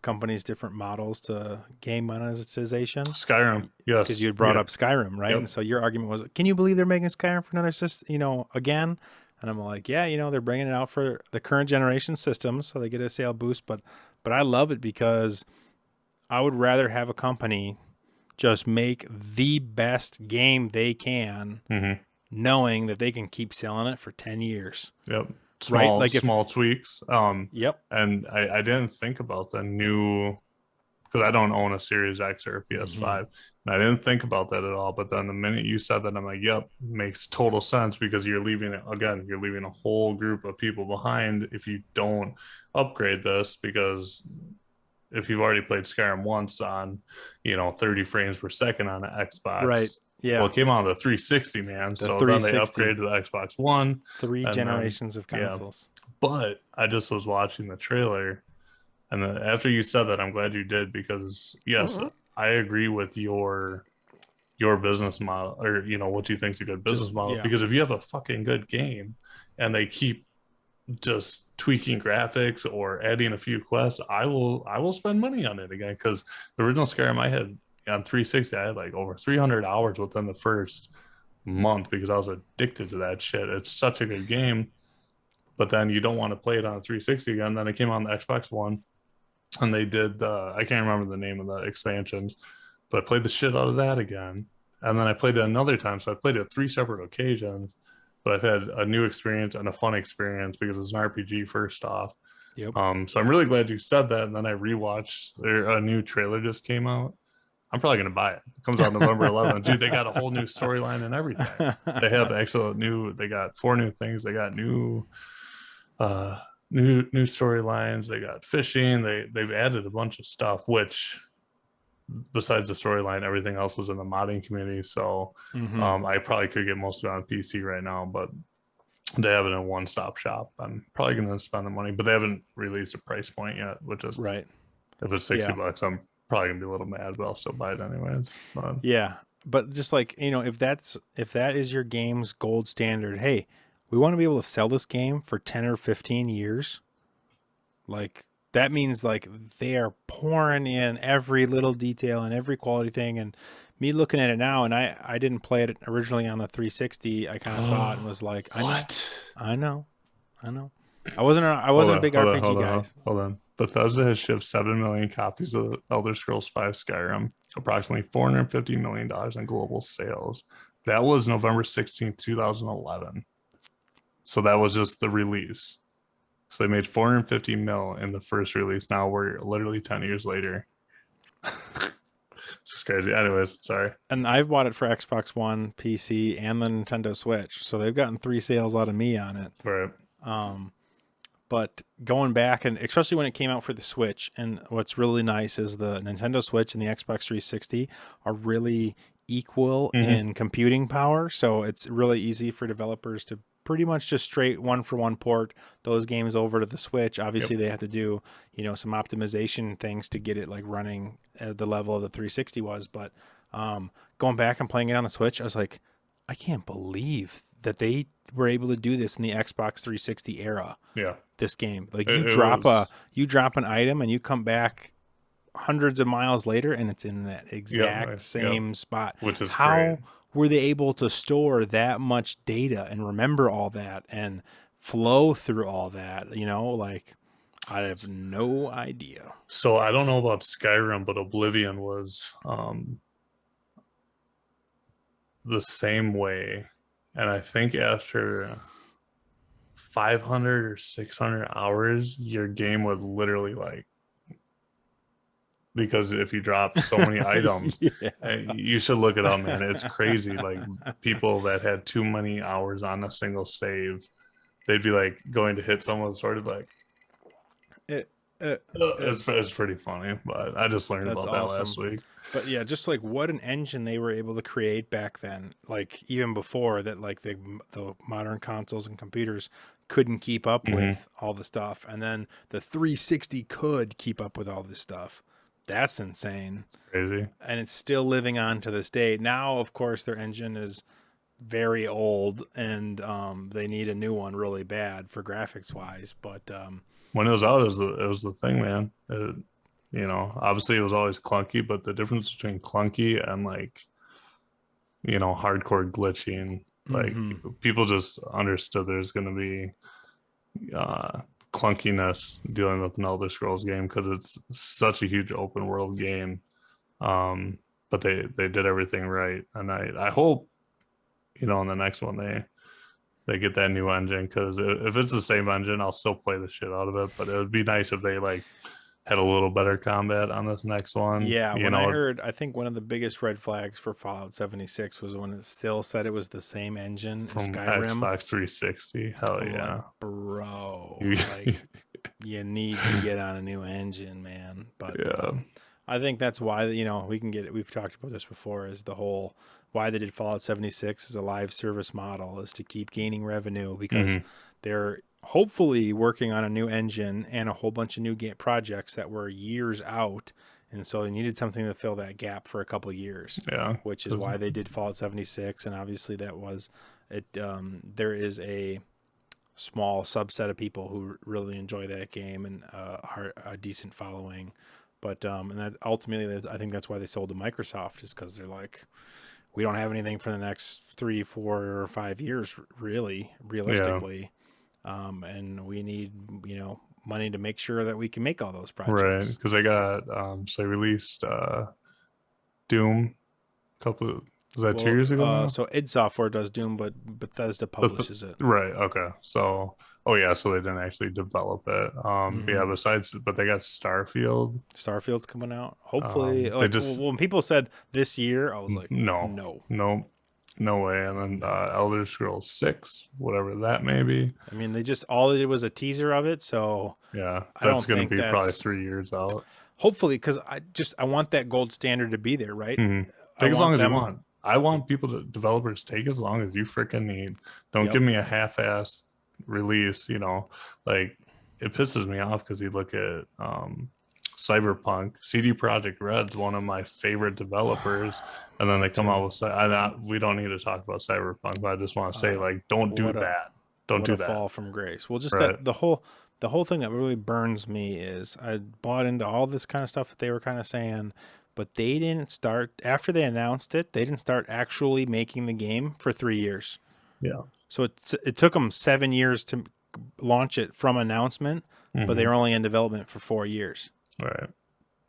companies' different models to game monetization. Skyrim, Because yes. you had brought Yeah. up Skyrim, right? Yep. And so your argument was, can you believe they're making Skyrim for another system, again? And I'm like, yeah, they're bringing it out for the current generation systems, so they get a sale boost. But I love it because I would rather have a company just make the best game they can, Mm-hmm. knowing that they can keep selling it for 10 years. Yep. Right? Small, Like if, small tweaks. yep. And I didn't think about the new because I don't own a Series X or a PS5. And I didn't think about that at all. But then the minute you said that, I'm like, yep, makes total sense because you're leaving a whole group of people behind if you don't upgrade this. Because if you've already played Skyrim once on, 30 frames per second on an Right. Xbox, Yeah. well, it came out on the 360, man. The So then they 360. upgraded to the Xbox One. 3 And then, generations of yeah. consoles. But I just was watching the trailer. And then after you said that, I'm glad you did because yes, I agree with your business model or what you think is a good business model. Yeah. Because if you have a fucking good game and they keep just tweaking graphics or adding a few quests, I will spend money on it again. Because the original Skyrim I had on 360, I had like over 300 hours within the first month because I was addicted to that shit. It's such a good game. But then you don't want to play it on 360 again. Then it came on the Xbox One. And they did I can't remember the name of the expansions, but I played the shit out of that again. And then I played it another time. So I played it 3 separate occasions, but I've had a new experience and a fun experience because it's an RPG first off. Yep. So I'm really glad you said that. And then I rewatched a new trailer just came out. I'm probably going to buy it. It comes out November 11th. Dude, they got a whole new storyline and everything. They have they got 4 new things. They got new storylines. They got fishing. They've added a bunch of stuff, which besides the storyline, everything else was in the modding community. So I probably could get most of it on PC right now, but they have it in a one-stop shop. I'm probably going to spend the money, but they haven't released a price point yet, which is right. If it's $60, I'm probably gonna be a little mad, but I'll still buy it anyways. But yeah, but just like if that is your game's gold standard, hey, we want to be able to sell this game for 10 or 15 years. Like that means like they are pouring in every little detail and every quality thing. And me looking at it now, and I didn't play it originally on the 360. I kind of saw it and was like, what? I know. I wasn't a big RPG guy. Hold on. Bethesda has shipped 7 million copies of Elder Scrolls V Skyrim, approximately $450 million in global sales. That was November 16th, 2011. So that was just the release. So they made 450 mil in the first release. Now we're literally 10 years later. This is crazy. Anyways, sorry. And I've bought it for Xbox One, PC, and the Nintendo Switch. So they've gotten 3 sales out of me on it. Right. But going back, and especially when it came out for the Switch, and what's really nice is the Nintendo Switch and the Xbox 360 are really equal in computing power. So it's really easy for developers to pretty much just straight one-for-one port those games over to the Switch. Obviously, they have to do, some optimization things to get it like running at the level of the 360 was. But going back and playing it on the Switch, I was like, I can't believe that they were able to do this in the Xbox 360 era. Yeah. This game, like you drop an item and you come back hundreds of miles later and it's in that exact same spot. Which is how great. Were they able to store that much data and remember all that and flow through all that? Like I have no idea. So I don't know about Skyrim, but Oblivion was the same way. And I think after 500 or 600 hours, your game would literally because if you drop so many items, you should look it up, man. It's crazy. Like people that had too many hours on a single save, they'd be like going to hit someone sort of like Uh, uh, It's pretty funny, but I just learned that's about that last awesome. week. But yeah, just like what an engine they were able to create back then, like even before that, like the modern consoles and computers couldn't keep up Hmm. with all the stuff, and then the 360 could keep up with all this stuff. That's insane, Crazy. and it's still living on to this day. Now, of course, their engine is very old, and they need a new one really bad for graphics wise. But When it was out, it was the thing, man. Obviously it was always clunky, but the difference between clunky and like, hardcore glitching, like mm-hmm. people just understood there's going to be uh, clunkiness dealing with an Elder Scrolls game because it's such a huge open world game. Um, but they did everything right, and I hope in the next one they get that new engine because if it's the same engine, I'll still play the shit out of it. But it would be nice if they like had a little better combat on this next one. Yeah, when I heard, I think one of the biggest red flags for Fallout 76 was when it still said it was the same engine as from Skyrim. Xbox 360. Hell I'm like, yeah. bro, like you need to get on a new engine, man. But Yeah. I think that's why, we can get it. We've talked about this before, is the whole why they did Fallout 76 as a live service model is to keep gaining revenue because Hmm. they're hopefully working on a new engine and a whole bunch of new projects that were years out. And so they needed something to fill that gap for a couple of years, Yeah. which is why they did Fallout 76. And obviously that was it. There is a small subset of people who really enjoy that game and are a decent following. But and that ultimately, I think that's why they sold to Microsoft, is because they're like, we don't have anything for the next 3, 4, or 5 years, really, Yeah. realistically, and we need money to make sure that we can make all those Right. projects. Because they got so they released Doom a couple was that 2 years ago now? So id Software does Doom, but Bethesda publishes it. Right. Okay. So, oh yeah. So they didn't actually develop it. But yeah. Hmm. But they got Starfield. Starfield's coming out. Hopefully, They like just when people said this year, I was like, no, no, no, no way. And then no. Elder Scrolls 6, whatever that may be. I mean, they just all they did was a teaser of it, so Yeah, I that's don't gonna think be probably that's 3 years out. hopefully because I want that gold standard to be there, right? Hmm. I Take as long want as you them. want. I want developers take as long as you freaking need. Don't Yep. give me a half-ass release. Like it pisses me off because you look at Cyberpunk. CD Projekt Red's one of my favorite developers, and then they come out Too. with. We don't need to talk about Cyberpunk, but I just want to say, Uh, like, don't do what a that. Don't what do a that. fall from grace. Well, just that Right. the whole thing that really burns me is I bought into all this kind of stuff that they were kind of saying, but they didn't start after they announced it. They didn't start actually making the game for 3 years. Yeah. So it took them 7 years to launch it from announcement, but they Hmm. were only in development for 4 years. Right.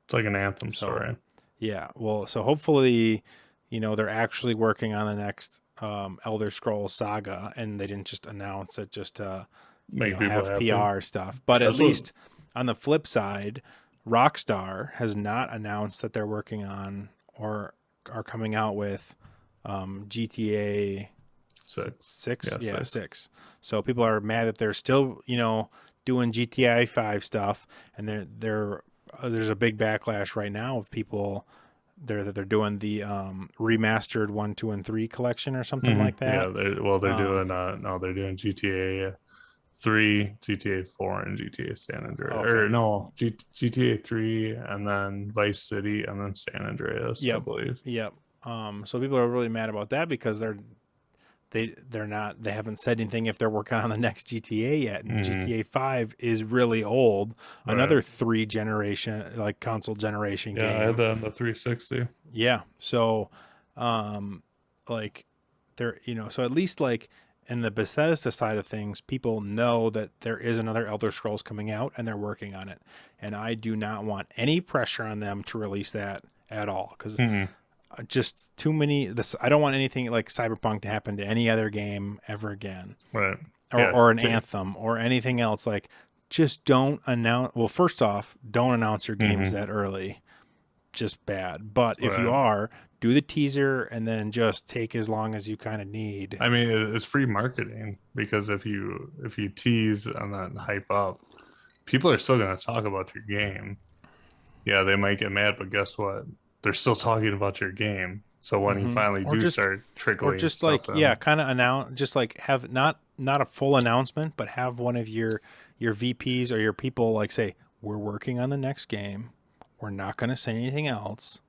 It's like an Anthem So story. yeah, well, so hopefully, they're actually working on the next Elder Scrolls saga, and they didn't just announce it just to, Make people have happy. PR stuff. But at That's what. least on the flip side, Rockstar has not announced that they're working on or are coming out with GTA Six. six. Yeah, Yeah, six. six. So people are mad that they're still, doing GTA 5 stuff, and there's a big backlash right now of people that they're doing the remastered 1, 2, and 3 collection or something Hmm. like Yeah, that. they're Um, doing no, they're doing GTA 3, GTA 4, and GTA San Andreas. okay. Or no, GTA 3, and then Vice City, and then San Andreas, I Yep. believe. Yep. So people are really mad about that because they haven't said anything if they're working on the next GTA yet, and Hmm. GTA 5 is really old, Right. another 3 generation like console generation Yeah, I had game. that on the 360. Yeah. So um like so at least like in the Bethesda side of things, people know that there is another Elder Scrolls coming out and they're working on it. And I do not want any pressure on them to release that at all because Hmm. just too many. I don't want anything like Cyberpunk to happen to any other game ever again, Right. or Yeah. or an Anthem or anything else. Like, just don't announce. Well, first off, don't announce your games Hmm. that early. Just bad. But if you Right. are, do the teaser and then just take as long as you kind of need. I mean, it's free marketing because if you tease and then hype up, people are still going to talk about your game. Yeah, they might get mad, but guess what? They're still talking about your game. So when you finally Or do just start or trickling just stuff like, yeah, in, kind of announce, just like have not a full announcement, but have one of your VPs or your people like say, we're working on the next game. We're not going to say anything else.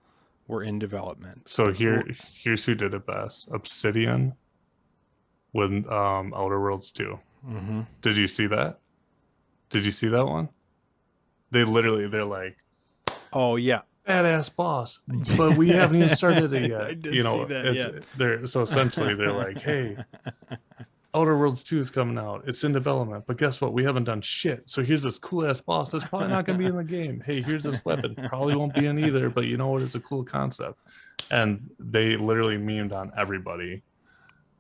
We're in development. so here's who did it best. Obsidian with Outer Worlds 2. Mm-hmm. Did you see that? Did you see that one? They're like, Oh yeah. badass boss, but we haven't even started it I yet. did see that. It's Yeah. they're so essentially they're like, hey, Outer Worlds 2 is coming out. It's in development, but guess what? We haven't done shit. So here's this cool ass boss that's probably not going to be in the game. Hey, here's this weapon. Probably won't be in either, but you know what? It's a cool concept. And they literally memed on everybody.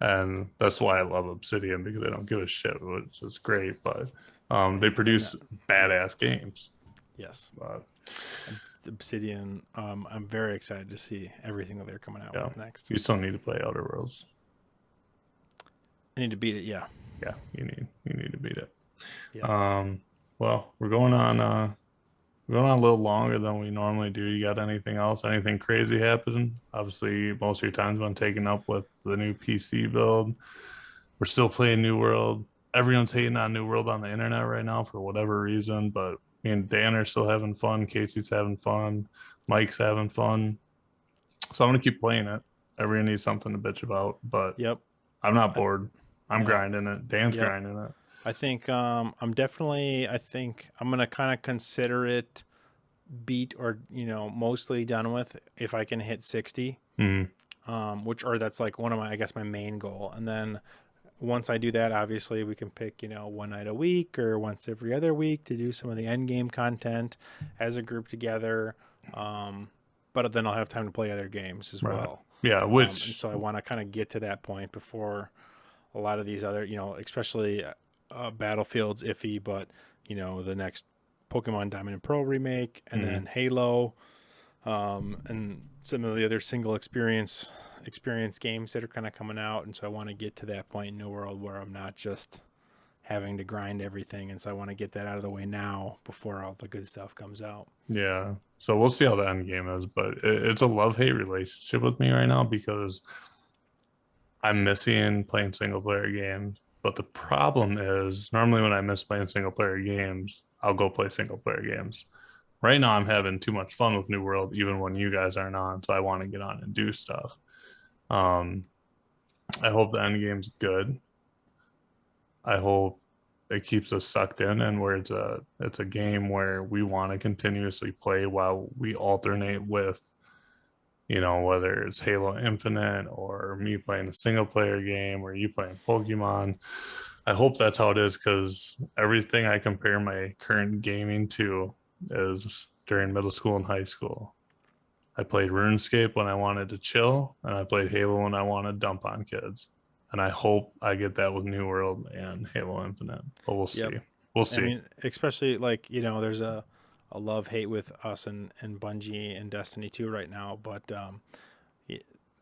And that's why I love Obsidian, because they don't give a shit, which is great. But they produce badass games. Yes. But Obsidian. I'm very excited to see everything that they're coming out with next. you still need to play Outer Worlds. I need to beat it. Yeah. Yeah, you need to beat it. Yeah. Well, we're going on a little longer than we normally do. You got anything else? Anything crazy happening? Obviously, most of your time's been taken up with the new PC build. We're still playing New World. Everyone's hating on New World on the internet right now for whatever reason, but me and Dan are still having fun. Casey's having fun. Mike's having fun. So I'm gonna keep playing it. Everyone needs something to bitch about, but Yep. I'm not bored. I'm No. grinding it. Dan's Yep. grinding it. I think I'm gonna kind of consider it beat or mostly done with if I can hit 60. That's like one of my, I guess, my main goal. And then once I do that, obviously we can pick one night a week or once every other week to do some of the end game content as a group together. But then I'll have time to play other games as well. Yeah, And which so I want to kind of get to that point before a lot of these other, especially Battlefield's iffy, but the next Pokemon Diamond and Pearl remake, and then Halo, and some of the other single experience games that are kind of coming out. And so I want to get to that point in New World where I'm not just having to grind everything. And so I want to get that out of the way now before all the good stuff comes out. yeah. So we'll see how the end game is, but it's a love-hate relationship with me right now because I'm missing playing single player games. But the problem is normally when I miss playing single player games, I'll go play single player games. Right now I'm having too much fun with New World, even when you guys aren't on. So I want to get on and do stuff. I hope the end game's good. I hope it keeps us sucked in and where it's a game where we want to continuously play while we alternate with whether it's Halo Infinite or me playing a single player game or you playing Pokemon. I hope that's how it is, because everything I compare my current gaming to is during middle school and high school. I played RuneScape when I wanted to chill, and I played Halo when I wanted to dump on kids. And I hope I get that with New World and Halo Infinite. But we'll see. We'll see. I mean, especially like, there's a love-hate with us and Bungie and Destiny 2 right now, but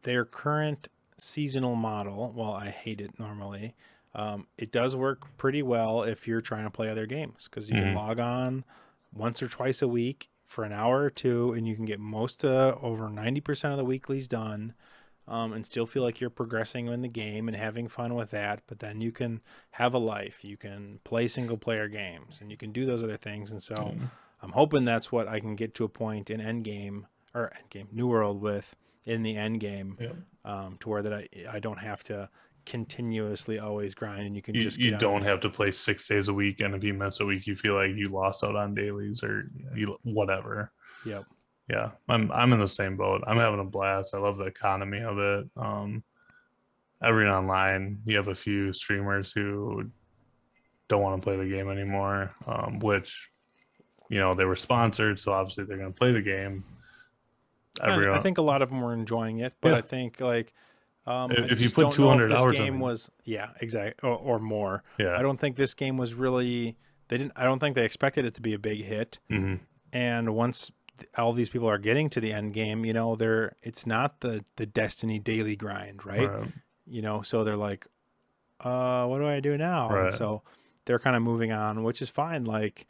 their current seasonal model, while I hate it normally, it does work pretty well if you're trying to play other games, because you can log on once or twice a week for an hour or two, and you can get over 90% of the weeklies done, and still feel like you're progressing in the game and having fun with that. But then you can have a life, you can play single player games, and you can do those other things. And so I'm hoping that's what I can get to a point in New World with in the end game, to where that I don't have to continuously always grind, and you can you don't have to play 6 days a week, and if you miss a week you feel like you lost out on dailies or whatever. Yeah, I'm in the same boat. I'm having a blast. I love the economy of it. Every online you have a few streamers who don't want to play the game anymore, which they were sponsored, so obviously they're going to play the game. I think a lot of them were enjoying it, but I think like if you put 200 hours game in, was exactly or more. Yeah, I don't think this game was really. I don't think they expected it to be a big hit. And once all these people are getting to the end game, it's not the Destiny daily grind, right? So they're like, what do I do now? Right. And so they're kind of moving on, which is fine. Like,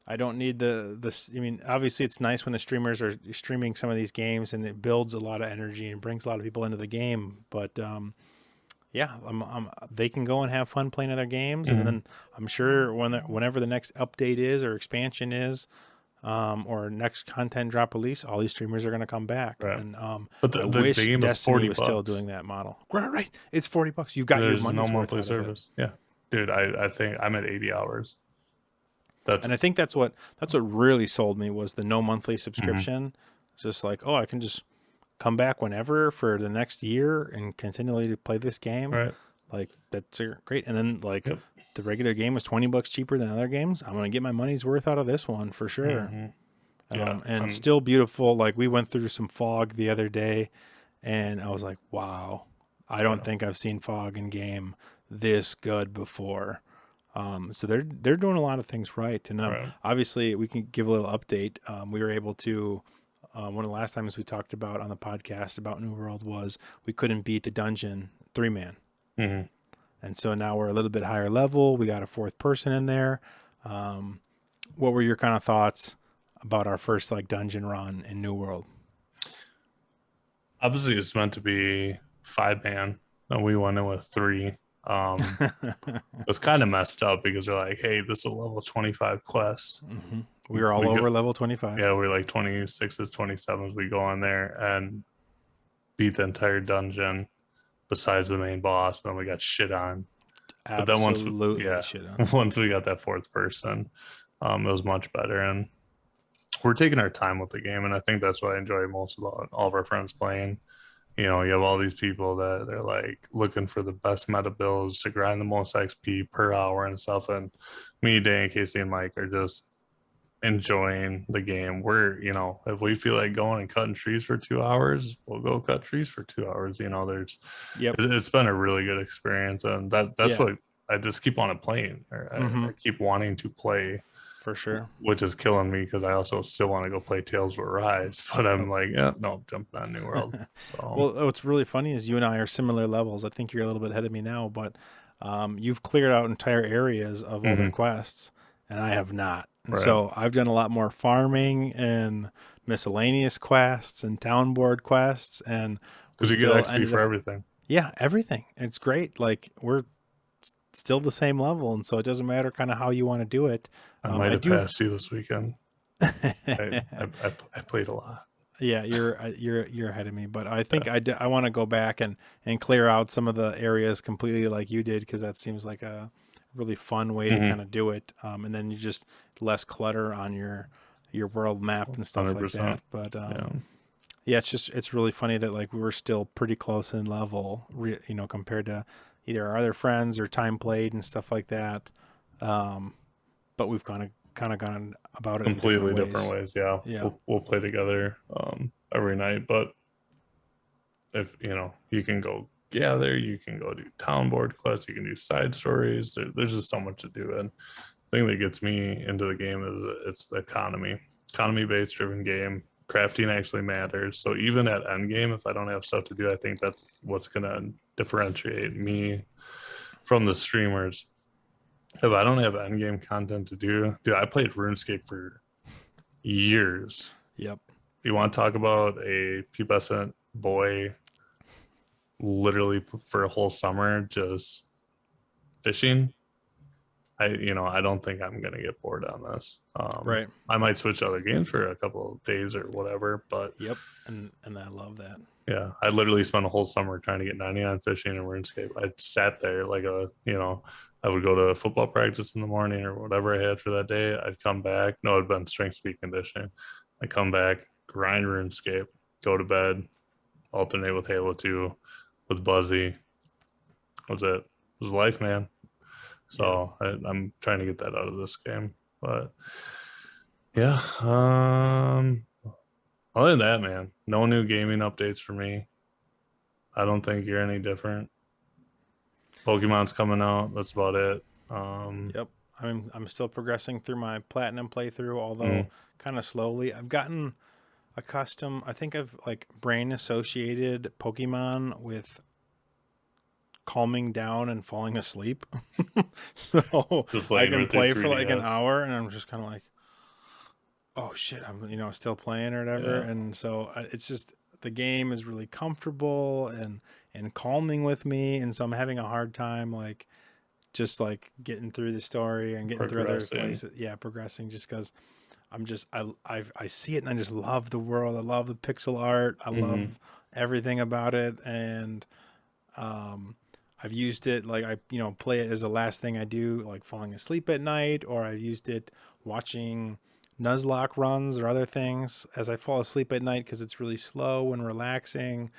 I don't need I mean, obviously it's nice when the streamers are streaming some of these games and it builds a lot of energy and brings a lot of people into the game. But yeah, they can go and have fun playing other games, and then I'm sure whenever the next update is or expansion is, or next content drop release, all these streamers are going to come back. Right. And But I the wish game is Destiny 40 was still bucks. doing that model. Right, it's $40. You got your There's no money's worth monthly out of it. service. Yeah, dude, I think I'm at 80 hours. That's And I think that's what really sold me was the no monthly mhm. subscription. It's just like, oh, I can just come back whenever for the next year and continually to play this game. Right. Like that's great. And then like Yep. the regular game was $20 cheaper than other games. I'm gonna get my money's worth out of this one for sure. Yeah. And still beautiful. Like we went through some fog the other day, and I was like, wow, I don't think I've seen fog in game this good before. So they're doing a lot of things right, and obviously we can give a little update. We were able to one of the last times we talked about on the podcast about New World was we couldn't beat the dungeon 3-man, and so now we're a little bit higher level. We got a 4th person in there. What were your kind of thoughts about our first like dungeon run in New World? Obviously, it's meant to be 5-man, and we went in with 3. It was kind of messed up because they're like, hey, this is a level 25 quest. We were all over level 25. Yeah, we're like 26s, 27s. We go on there and beat the entire dungeon besides the main boss. And then we got shit on. But then shit on. once we got that 4th person, it was much better. And we're taking our time with the game. And I think that's what I enjoy most about all of our friends playing. You know, you have all these people that they're like looking for the best meta builds to grind the most XP per hour and stuff. And me, Dan, Casey, and Mike are just enjoying the game. We're, you know, if we feel like going and cutting trees for 2 hours, we'll go cut trees for 2 hours. You know, it's been a really good experience. And that's what I just keep on playing. I keep wanting to play. For sure. Which is killing me because I also still want to go play Tales of Arise, but I'm like, no, jump on New World. So. Well, what's really funny is you and I are similar levels. I think you're a little bit ahead of me now, but you've cleared out entire areas of all the quests, and I have not. And so I've done a lot more farming and miscellaneous quests and town board quests, and because you get XP for everything. Yeah, everything. It's great. Like we're still the same level, and so it doesn't matter kind of how you want to do it. I might have passed you this weekend. I played a lot. Yeah, you're ahead of me, but I think I want to go back and clear out some of the areas completely like you did, because that seems like a really fun way to kind of do it. And then you just less clutter on your world map and stuff 100%. Like that. But yeah, it's really funny that like we were still pretty close in level, you know, compared to either our other friends or time played and stuff like that. But we've kind of gone about it completely in different ways. Yeah. We'll play together every night, but if you know, you can go gather, you can go do town board quests, you can do side stories. There's just so much to do. And the thing that gets me into the game is it's the economy based driven game. Crafting actually matters. So even at end game, if I don't have stuff to do, I think that's what's gonna differentiate me from the streamers. If I don't have end game content to do, dude, I played RuneScape for years. Yep. You want to talk about a pubescent boy literally for a whole summer just fishing? I don't think I'm gonna get bored on this. Right. I might switch other games for a couple of days or whatever, but yep. And I love that. Yeah, I literally spent a whole summer trying to get 99 fishing and RuneScape. I sat there like I would go to football practice in the morning or whatever I had for that day. I'd come back. No, it'd been strength, speed, conditioning. I'd come back, grind RuneScape, go to bed, alternate with Halo 2, with Buzzy. That was it. It was life, man. So I'm trying to get that out of this game. But yeah, other than that, man, no new gaming updates for me. I don't think you're any different. Pokemon's coming out. That's about it. Yep. I'm still progressing through my platinum playthrough, although kind of slowly. I've gotten accustomed. I think I've like brain associated Pokemon with calming down and falling asleep. So I can play for like an hour and I'm just kind of like, oh shit, I'm still playing or whatever, Yeah, and so it's just the game is really comfortable and calming with me, and so I'm having a hard time like just like getting through the story and getting through other progressing. places. Yeah, progressing just because I'm just I see it and I just love the world. I love the pixel art. I love Hmm. everything about it, and um, I've used it like I play it as the last thing I do, like falling asleep at night, or I've used it watching Nuzlocke runs or other things as I fall asleep at night because it's really slow and relaxing,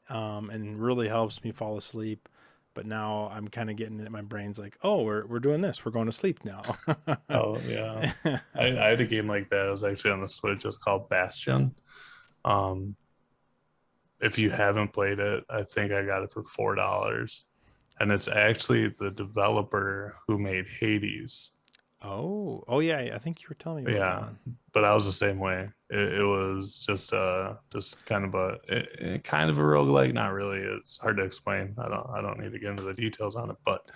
and really helps me fall asleep. But now I'm kind of getting it. My brain's like, oh, we're doing this. We're going to sleep now. Oh yeah, I had a game like that. It was actually on the Switch. It's called Bastion. Um, if you haven't played it, I think I got it for $4, and it's actually the developer who made Hades. Oh yeah. I think you were telling me about that Yeah, one. but I was the same way. It was just kind of kind of a roguelike. Not really. It's hard to explain. I don't need to get into the details on it, but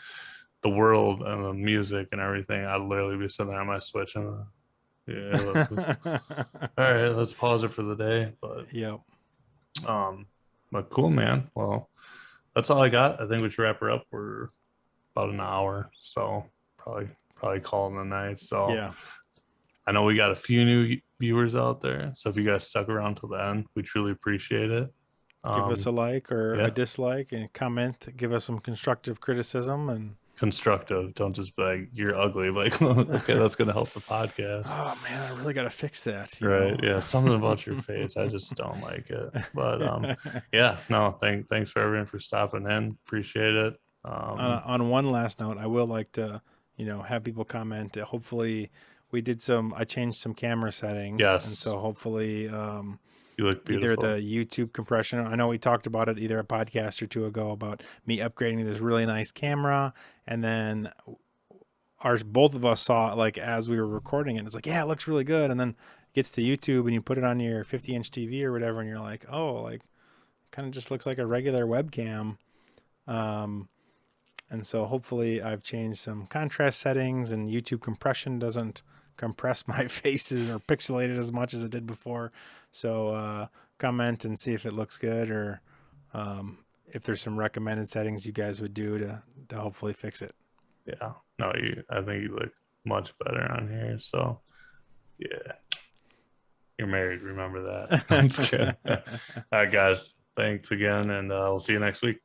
the world and the music and everything, I'd literally be sitting there on my Switch and yeah, all right, let's pause it for the day. Yep. Um, but cool, man. Well, that's all I got. I think we should wrap her up. We're about an hour, so probably calling the night. So Yeah. I know we got a few new viewers out there. So if you guys stuck around till the end, we truly appreciate it. Give us Um, a like or a yeah, dislike and comment. Give us some constructive criticism and constructive. Don't just be like you're ugly. Like okay, that's gonna help the podcast. oh man, I really got to fix that, Right. Yeah. Something about your face. I just don't like it. But yeah, no, thanks for everyone for stopping in. Appreciate it. On one last note, I will like to, have people comment. Hopefully, I changed some camera settings, and Yes, so hopefully, you look either beautiful. the YouTube compression. I know we talked about it either a podcast or two ago about me upgrading this really nice camera, and then both of us saw it like as we were recording it. It's like, yeah, it looks really good, and then it gets to YouTube and you put it on your 50-inch TV or whatever, and you're like, oh, like kind of just looks like a regular webcam. Um, and so hopefully I've changed some contrast settings and YouTube compression doesn't compress my faces or pixelate it as much as it did before. So comment and see if it looks good or if there's some recommended settings you guys would do to hopefully fix it. Yeah. No, I think you look much better on here. So yeah, you're married. Remember that. That's good. All right, guys. Thanks again, and we'll see you next week.